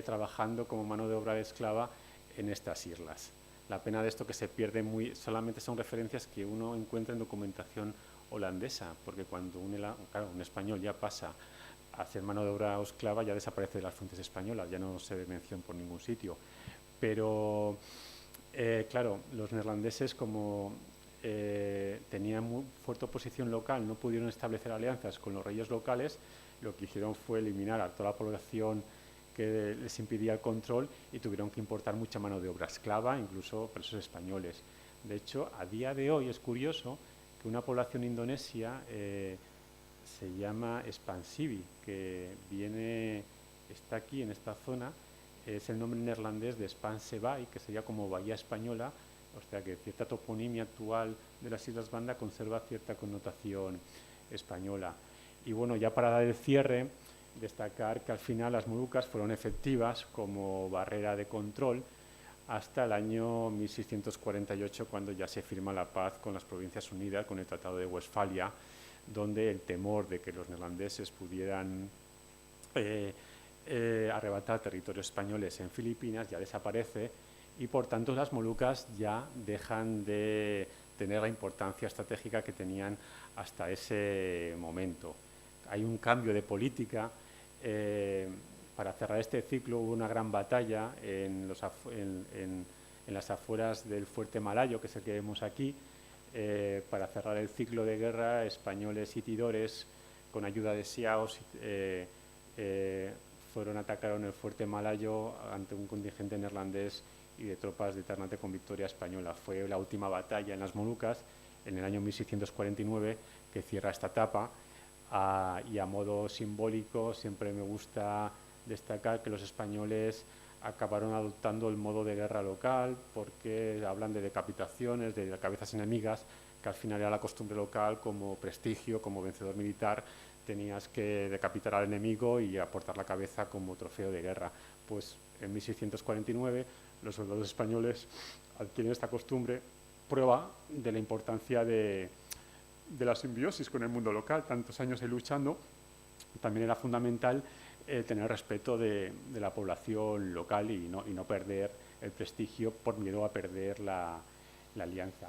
trabajando como mano de obra de esclava en estas islas. La pena de esto que se pierde solamente son referencias que uno encuentra en documentación holandesa, porque cuando un español ya pasa a hacer mano de obra o esclava ya desaparece de las fuentes españolas, ya no se menciona por ningún sitio. Pero, claro, los neerlandeses como tenían muy fuerte oposición local, no pudieron establecer alianzas con los reyes locales, lo que hicieron fue eliminar a toda la población que les impidía el control y tuvieron que importar mucha mano de obra esclava, incluso presos españoles. De hecho, a día de hoy es curioso que una población indonesia se llama Spansibih, que está aquí en esta zona, es el nombre neerlandés de Spansebay, que sería como Bahía Española, o sea que cierta toponimia actual de las Islas Banda conserva cierta connotación española. Y bueno, ya para dar el cierre, destacar que al final las Molucas fueron efectivas como barrera de control hasta el año 1648, cuando ya se firma la paz con las Provincias Unidas, con el Tratado de Westfalia, donde el temor de que los neerlandeses pudieran arrebatar territorios españoles en Filipinas ya desaparece y por tanto las Molucas ya dejan de tener la importancia estratégica que tenían hasta ese momento. Hay un cambio de política. Para cerrar este ciclo hubo una gran batalla en las afueras del fuerte Malayo, que es el que vemos aquí. Para cerrar el ciclo de guerra, españoles y tidores, con ayuda de Siaos, atacaron el fuerte Malayo ante un contingente neerlandés y de tropas de Ternate con victoria española. Fue la última batalla en las Molucas, en el año 1649, que cierra esta etapa. Y a modo simbólico siempre me gusta destacar que los españoles acabaron adoptando el modo de guerra local porque hablan de decapitaciones, de cabezas enemigas, que al final era la costumbre local como prestigio, como vencedor militar, tenías que decapitar al enemigo y aportar la cabeza como trofeo de guerra. Pues en 1649 los soldados españoles adquieren esta costumbre, prueba de la importancia de la simbiosis con el mundo local. Tantos años luchando, también era fundamental tener respeto de la población local y no perder el prestigio por miedo a perder la alianza.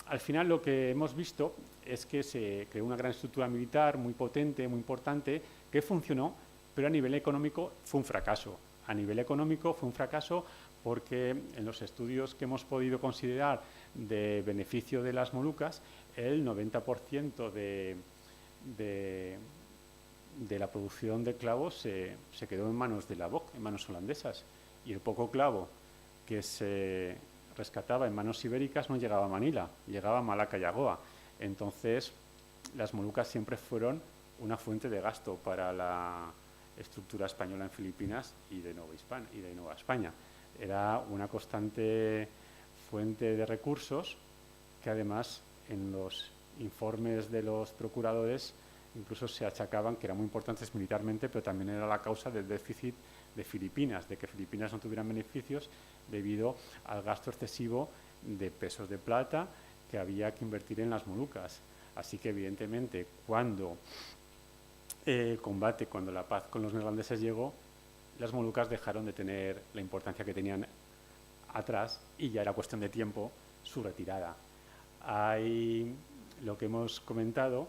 Al final lo que hemos visto es que se creó una gran estructura militar muy potente, muy importante, que funcionó, pero a nivel económico fue un fracaso. A nivel económico fue un fracaso porque en los estudios que hemos podido considerar de beneficio de las Molucas, el 90% de la producción de clavos se quedó en manos de la BOC, en manos holandesas, y el poco clavo que se rescataba en manos ibéricas no llegaba a Manila, llegaba a Malaca y a Goa. Entonces, las Molucas siempre fueron una fuente de gasto para la estructura española en Filipinas y de Nueva España. Era una constante fuente de recursos que además en los informes de los procuradores incluso se achacaban que eran muy importantes militarmente, pero también era la causa del déficit de Filipinas, de que Filipinas no tuvieran beneficios debido al gasto excesivo de pesos de plata que había que invertir en las Molucas. Así que evidentemente cuando el combate, cuando la paz con los neerlandeses llegó, las Molucas dejaron de tener la importancia que tenían atrás y ya era cuestión de tiempo su retirada. Hay lo que hemos comentado,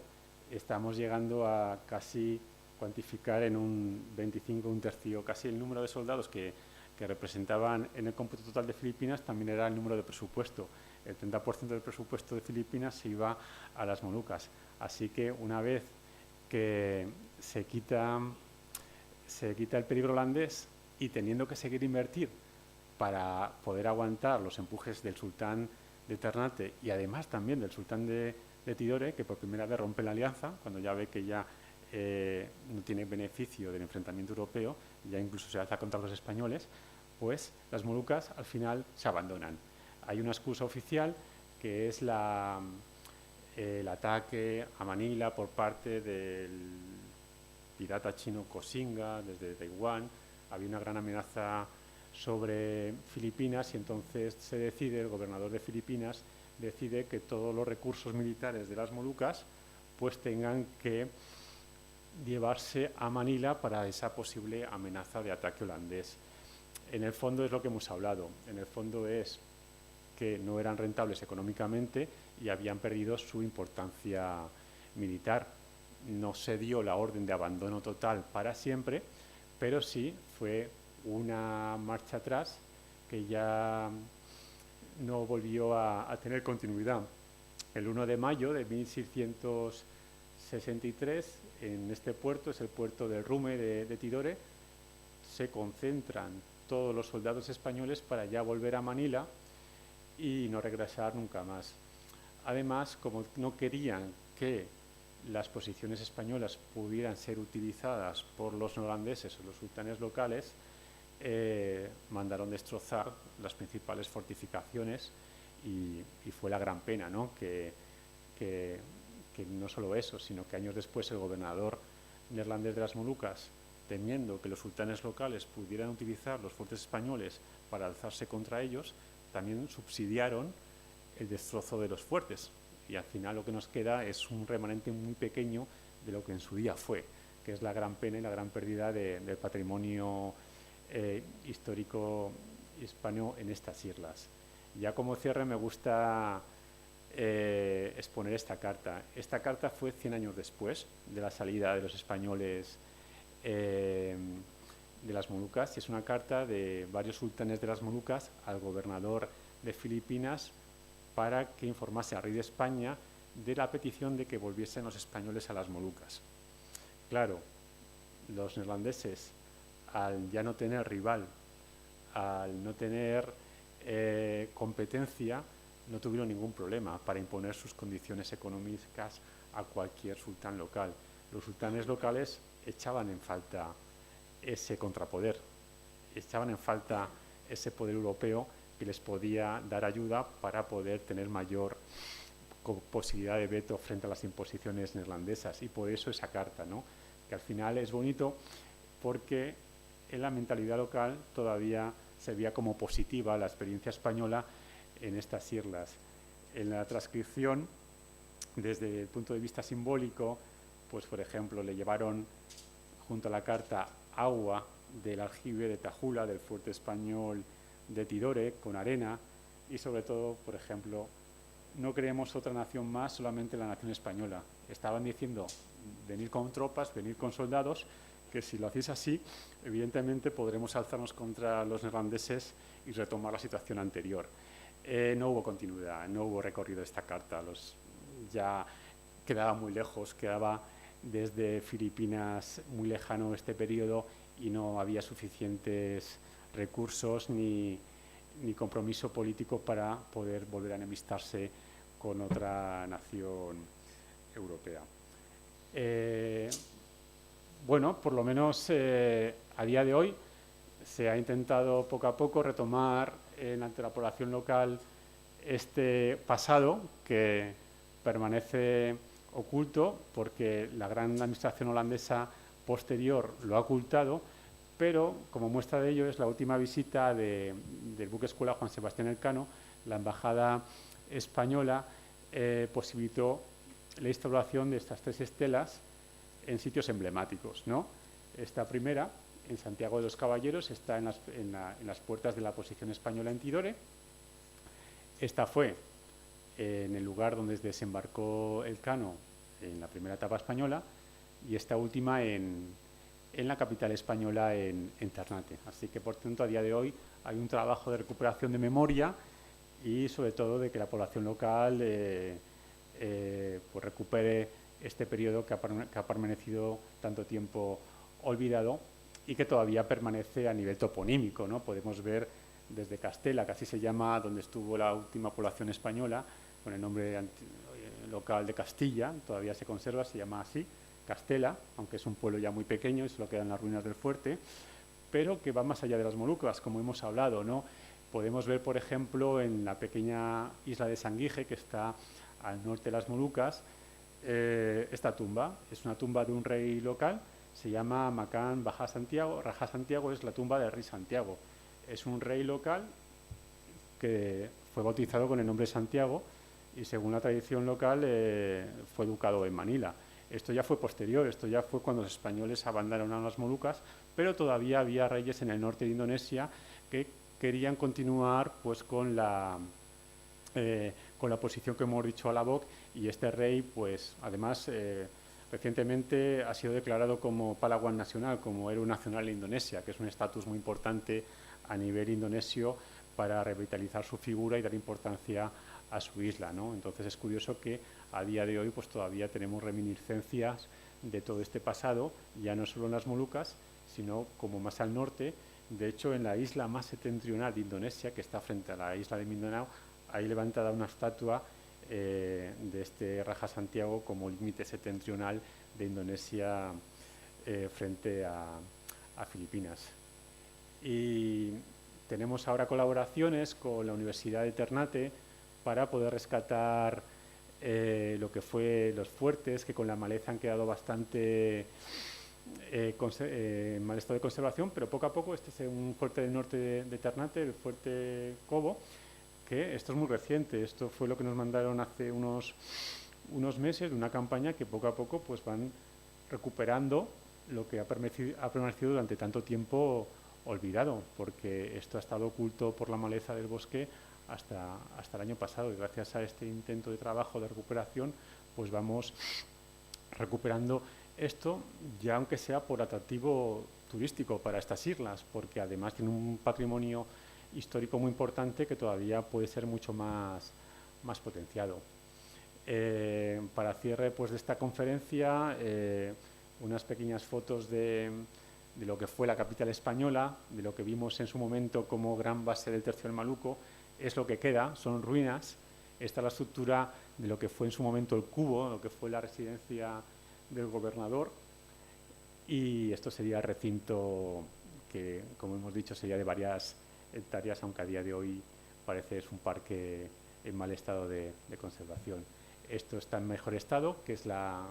estamos llegando a casi cuantificar en un 25, un tercio, casi el número de soldados que representaban en el cómputo total de Filipinas, también era el número de presupuesto. El 30% del presupuesto de Filipinas se iba a las Molucas. Así que una vez que se quita el peligro holandés y teniendo que seguir invertir para poder aguantar los empujes del sultán de Ternate y además también del sultán de Tidore, que por primera vez rompe la alianza, cuando ya ve que ya no tiene beneficio del enfrentamiento europeo, ya incluso se alza contra los españoles, pues las Molucas al final se abandonan. Hay una excusa oficial que es el ataque a Manila por parte del pirata chino Koxinga desde Taiwán. Había una gran amenaza sobre Filipinas y entonces el gobernador de Filipinas decide que todos los recursos militares de las Molucas pues tengan que llevarse a Manila para esa posible amenaza de ataque holandés. En el fondo es lo que hemos hablado, en el fondo es que no eran rentables económicamente y habían perdido su importancia militar. No se dio la orden de abandono total para siempre, pero sí fue una marcha atrás que ya no volvió a tener continuidad. El 1 de mayo de 1663, en este puerto, es el puerto del Rume de Tidore, se concentran todos los soldados españoles para ya volver a Manila y no regresar nunca más. Además, como no querían que las posiciones españolas pudieran ser utilizadas por los neerlandeses o los sultanes locales, mandaron destrozar las principales fortificaciones y fue la gran pena, ¿no? Que no solo eso, sino que años después el gobernador neerlandés de las Molucas, temiendo que los sultanes locales pudieran utilizar los fuertes españoles para alzarse contra ellos, también subsidiaron el destrozo de los fuertes. Y al final lo que nos queda es un remanente muy pequeño de lo que en su día fue, que es la gran pena y la gran pérdida del patrimonio histórico hispano en estas islas. Ya como cierre me gusta exponer esta carta. Esta carta fue 100 años después de la salida de los españoles de las Molucas y es una carta de varios sultanes de las Molucas al gobernador de Filipinas para que informase al rey de España de la petición de que volviesen los españoles a las Molucas. Claro, los neerlandeses, al ya no tener rival, al no tener competencia, no tuvieron ningún problema para imponer sus condiciones económicas a cualquier sultán local. Los sultanes locales echaban en falta ese contrapoder echaban en falta ese poder europeo que les podía dar ayuda para poder tener mayor posibilidad de veto frente a las imposiciones neerlandesas. Y por eso esa carta, ¿no? Que al final es bonito porque en la mentalidad local todavía se veía como positiva la experiencia española en estas islas. En la transcripción, desde el punto de vista simbólico, pues por ejemplo le llevaron junto a la carta agua del aljibe de Tajula, del fuerte español de Tidore, con arena, y sobre todo, por ejemplo, no queremos otra nación más, solamente la nación española. Estaban diciendo, venir con tropas, venir con soldados, que si lo hacéis así, evidentemente podremos alzarnos contra los neerlandeses y retomar la situación anterior. No hubo continuidad, no hubo recorrido de esta carta, ya quedaba muy lejos, quedaba desde Filipinas muy lejano este periodo y no había suficientes recursos ni compromiso político para poder volver a enemistarse con otra nación europea. Bueno, por lo menos a día de hoy se ha intentado poco a poco retomar ante la población local este pasado que permanece oculto porque la gran administración holandesa posterior lo ha ocultado, pero como muestra de ello es la última visita del buque escuela Juan Sebastián Elcano. La embajada española posibilitó la instalación de estas 3 estelas en sitios emblemáticos, ¿no? Esta primera, en Santiago de los Caballeros, está en las puertas de la posición española en Tidore. Esta fue en el lugar donde desembarcó Elcano en la primera etapa española, y esta última en la capital española, en Ternate. Así que, por tanto, a día de hoy hay un trabajo de recuperación de memoria y, sobre todo, de que la población local pues recupere este periodo que ha permanecido tanto tiempo olvidado y que todavía permanece a nivel toponímico, ¿no? Podemos ver desde Castela, que así se llama, donde estuvo la última población española, con el nombre local de Castilla, todavía se conserva, se llama así, Castela, aunque es un pueblo ya muy pequeño y solo quedan las ruinas del fuerte, pero que va más allá de las Molucas, como hemos hablado, ¿no? Podemos ver, por ejemplo, en la pequeña isla de Sanguije, que está al norte de las Molucas, esta tumba. Es una tumba de un rey local, se llama Macán Raja Santiago, es la tumba del rey Santiago. Es un rey local que fue bautizado con el nombre de Santiago y, según la tradición local, fue educado en Manila. Esto ya fue posterior, esto ya fue cuando los españoles abandonaron las Molucas, pero todavía había reyes en el norte de Indonesia que querían continuar pues con la posición que hemos dicho a la BOC, y este rey, pues además, recientemente ha sido declarado como Pahlawan nacional, como héroe nacional de Indonesia, que es un estatus muy importante a nivel indonesio para revitalizar su figura y dar importancia a su isla, ¿no? Entonces es curioso que a día de hoy pues todavía tenemos reminiscencias de todo este pasado, ya no solo en las Molucas, sino como más al norte. De hecho, en la isla más septentrional de Indonesia, que está frente a la isla de Mindanao, hay levantada una estatua de este Raja Santiago como límite septentrional de Indonesia frente a Filipinas. Y tenemos ahora colaboraciones con la Universidad de Ternate para poder rescatar lo que fue los fuertes, que con la maleza han quedado bastante en mal estado de conservación, pero poco a poco. Este es un fuerte del norte de Ternate, el fuerte Cobo, que esto es muy reciente. Esto fue lo que nos mandaron hace unos meses, de una campaña que poco a poco pues van recuperando lo que ha permanecido durante tanto tiempo olvidado, porque esto ha estado oculto por la maleza del bosque hasta el año pasado, y gracias a este intento de trabajo de recuperación pues vamos recuperando esto, ya aunque sea por atractivo turístico para estas islas, porque además tiene un patrimonio histórico muy importante que todavía puede ser mucho más potenciado. Para cierre pues de esta conferencia, unas pequeñas fotos de lo que fue la capital española, de lo que vimos en su momento como gran base del Tercio del Maluco. Es lo que queda, son ruinas. Esta es la estructura de lo que fue en su momento el Cubo, lo que fue la residencia del gobernador, y esto sería el recinto que, como hemos dicho, sería de varias hectáreas, aunque a día de hoy parece es un parque en mal estado de conservación. Esto está en mejor estado, que es la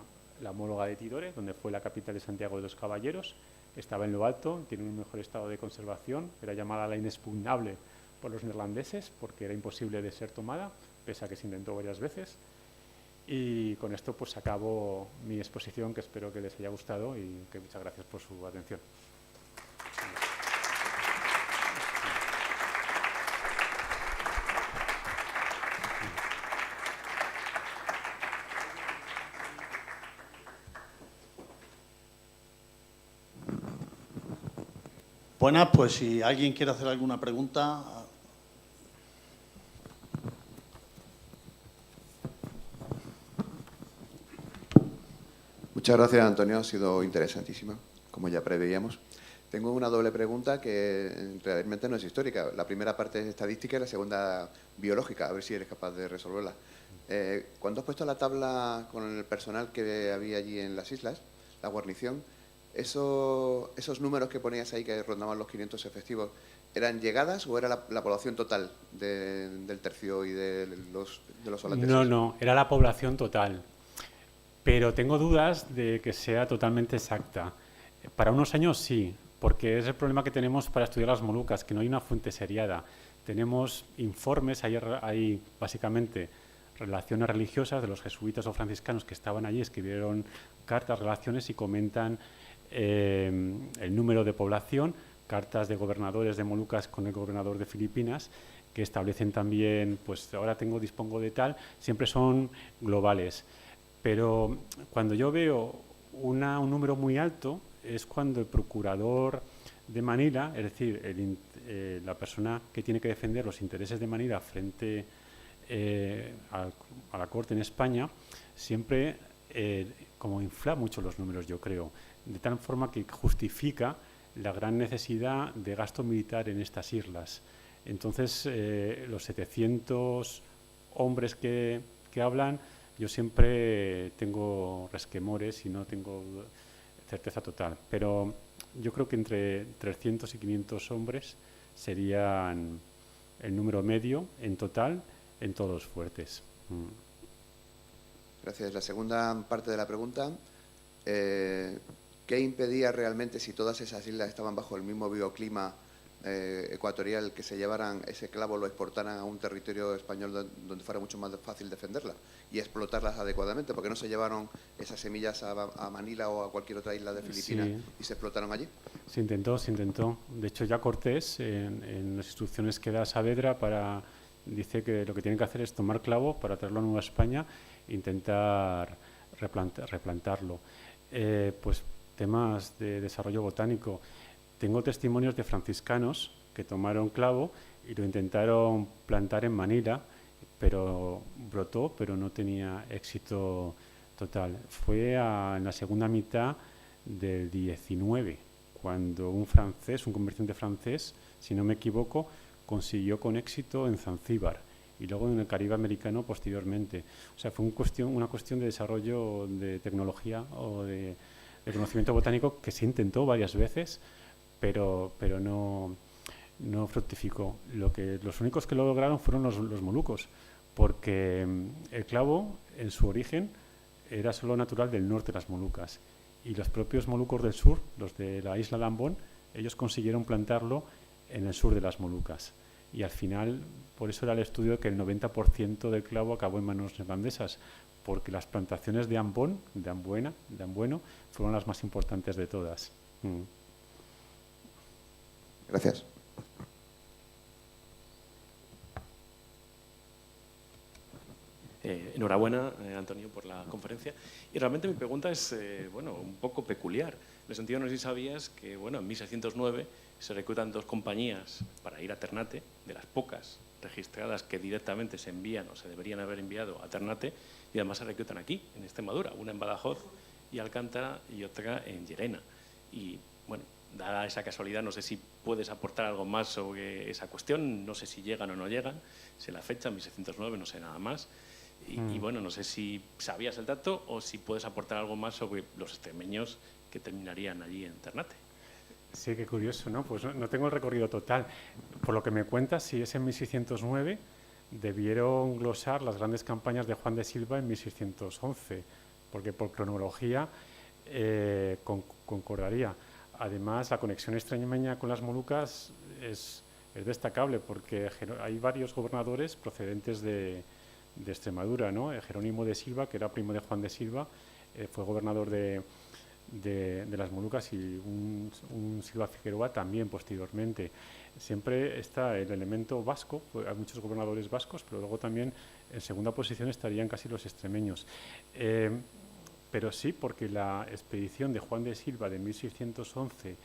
homóloga de Tidore, donde fue la capital de Santiago de los Caballeros. Estaba en lo alto, tiene un mejor estado de conservación, era llamada la inexpugnable por los neerlandeses porque era imposible de ser tomada, pese a que se intentó varias veces. Y con esto pues acabo mi exposición, que espero que les haya gustado y que muchas gracias por su atención. Buenas, pues si alguien quiere hacer alguna pregunta. Muchas gracias, Antonio. Ha sido interesantísima, como ya preveíamos. Tengo una doble pregunta que realmente no es histórica. La primera parte es estadística y la segunda biológica, a ver si eres capaz de resolverla. Cuando has puesto la tabla con el personal que había allí en las islas, la guarnición, esos números que ponías ahí, que rondaban los 500 efectivos, ¿eran llegadas o era la población total del tercio y de los holandeses? No, era la población total. Pero tengo dudas de que sea totalmente exacta. Para unos años sí, porque es el problema que tenemos para estudiar las Molucas, que no hay una fuente seriada. Tenemos informes, hay básicamente relaciones religiosas de los jesuitas o franciscanos que estaban allí, escribieron cartas, relaciones y comentan el número de población, cartas de gobernadores de Molucas con el gobernador de Filipinas, que establecen también, pues ahora dispongo de tal, siempre son globales. Pero cuando yo veo un número muy alto es cuando el procurador de Manila, es decir, la persona que tiene que defender los intereses de Manila frente a la Corte en España, siempre como infla mucho los números, yo creo, de tal forma que justifica la gran necesidad de gasto militar en estas islas. Entonces, los 700 hombres que hablan, yo siempre tengo resquemores y no tengo certeza total, pero yo creo que entre 300 y 500 hombres serían el número medio en total en todos los fuertes. Gracias. La segunda parte de la pregunta, ¿qué impedía realmente, si todas esas islas estaban bajo el mismo bioclima ecuatorial, que se llevaran ese clavo, lo exportaran a un territorio español donde fuera mucho más fácil defenderla y explotarlas adecuadamente? ¿Por qué no se llevaron esas semillas a Manila o a cualquier otra isla de Filipinas y se explotaron allí? Se intentó. De hecho, ya Cortés, en las instrucciones que da Saavedra, dice que lo que tienen que hacer es tomar clavo para traerlo a Nueva España e intentar replantarlo. Pues temas de desarrollo botánico. Tengo testimonios de franciscanos que tomaron clavo y lo intentaron plantar en Manila, pero brotó, pero no tenía éxito total. Fue en la segunda mitad del 19, cuando un comerciante francés, si no me equivoco, consiguió con éxito en Zanzíbar y luego en el Caribe americano posteriormente. O sea, fue una cuestión de desarrollo de tecnología o de conocimiento botánico que se intentó varias veces, pero no fructificó. Los únicos que lo lograron fueron los molucos, porque el clavo en su origen era solo natural del norte de las Molucas, y los propios molucos del sur, los de la isla Lambón, ellos consiguieron plantarlo en el sur de las Molucas, y al final, por eso era el estudio que el 90% del clavo acabó en manos neerlandesas, porque las plantaciones de Ambón, de Ambueno, fueron las más importantes de todas. Gracias. Enhorabuena, Antonio, por la conferencia. Y realmente mi pregunta es un poco peculiar. En el sentido, no sé si sabías que en 1609 se reclutan 2 compañías para ir a Ternate, de las pocas registradas que directamente se envían o se deberían haber enviado a Ternate, y además se reclutan aquí, en Extremadura, una en Badajoz y Alcántara y otra en Llerena. Y dada esa casualidad, no sé si puedes aportar algo más sobre esa cuestión, no sé si llegan o no llegan, sé la fecha, 1609, no sé nada más. Y no sé si sabías el dato o si puedes aportar algo más sobre los extremeños que terminarían allí en Ternate. Sí, qué curioso, ¿no? Pues no tengo el recorrido total. Por lo que me cuentas, si es en 1609, debieron glosar las grandes campañas de Juan de Silva en 1611, porque por cronología concordaría. Además, la conexión extremeña con las Molucas es destacable, porque hay varios gobernadores procedentes de Extremadura, ¿no? Jerónimo de Silva, que era primo de Juan de Silva, fue gobernador de las Molucas, y un Silva Figueroa también posteriormente. Siempre está el elemento vasco, hay muchos gobernadores vascos, pero luego también en segunda posición estarían casi los extremeños. Pero sí, porque la expedición de Juan de Silva de 1611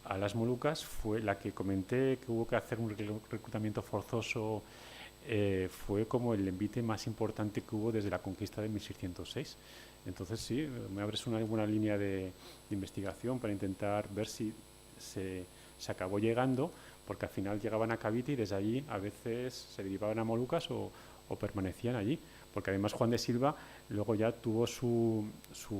a las Molucas fue la que comenté, que hubo que hacer un reclutamiento forzoso, fue como el envite más importante que hubo desde la conquista de 1606. Entonces sí, me abres una buena línea de investigación para intentar ver si se acabó llegando, porque al final llegaban a Cavite y desde allí a veces se derivaban a Molucas o permanecían allí, porque además Juan de Silva luego ya tuvo su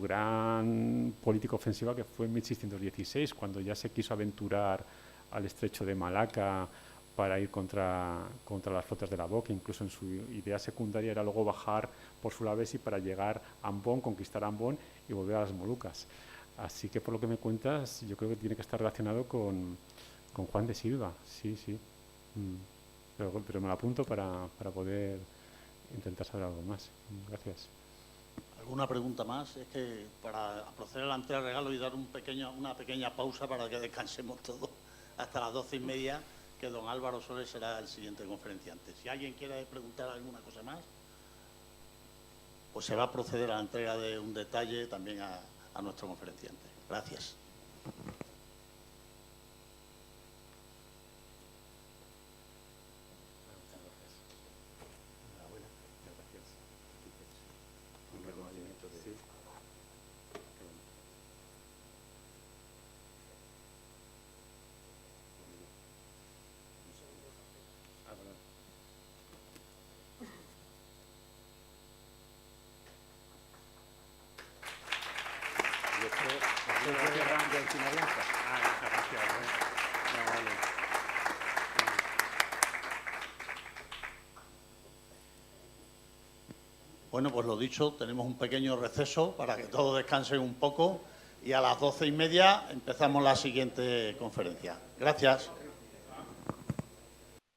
gran política ofensiva, que fue en 1616, cuando ya se quiso aventurar al estrecho de Malaca para ir contra las flotas de la Boca. Incluso en su idea secundaria era luego bajar por Sulawesi para llegar a Ambón, conquistar Ambón y volver a las Molucas. Así que por lo que me cuentas, yo creo que tiene que estar relacionado con Juan de Silva, sí. Pero me lo apunto para poder intentar saber algo más. Gracias. ¿Alguna pregunta más? Es que para proceder a la entrega de regalo y dar una pequeña pausa para que descansemos todos hasta las 12:30, que don Álvaro Soler será el siguiente conferenciante. Si alguien quiere preguntar alguna cosa más, pues se va a proceder a la entrega de un detalle también a nuestro conferenciante. Gracias. Bueno, pues lo dicho, tenemos un pequeño receso para que todos descansen un poco y a las 12:30 empezamos la siguiente conferencia. Gracias.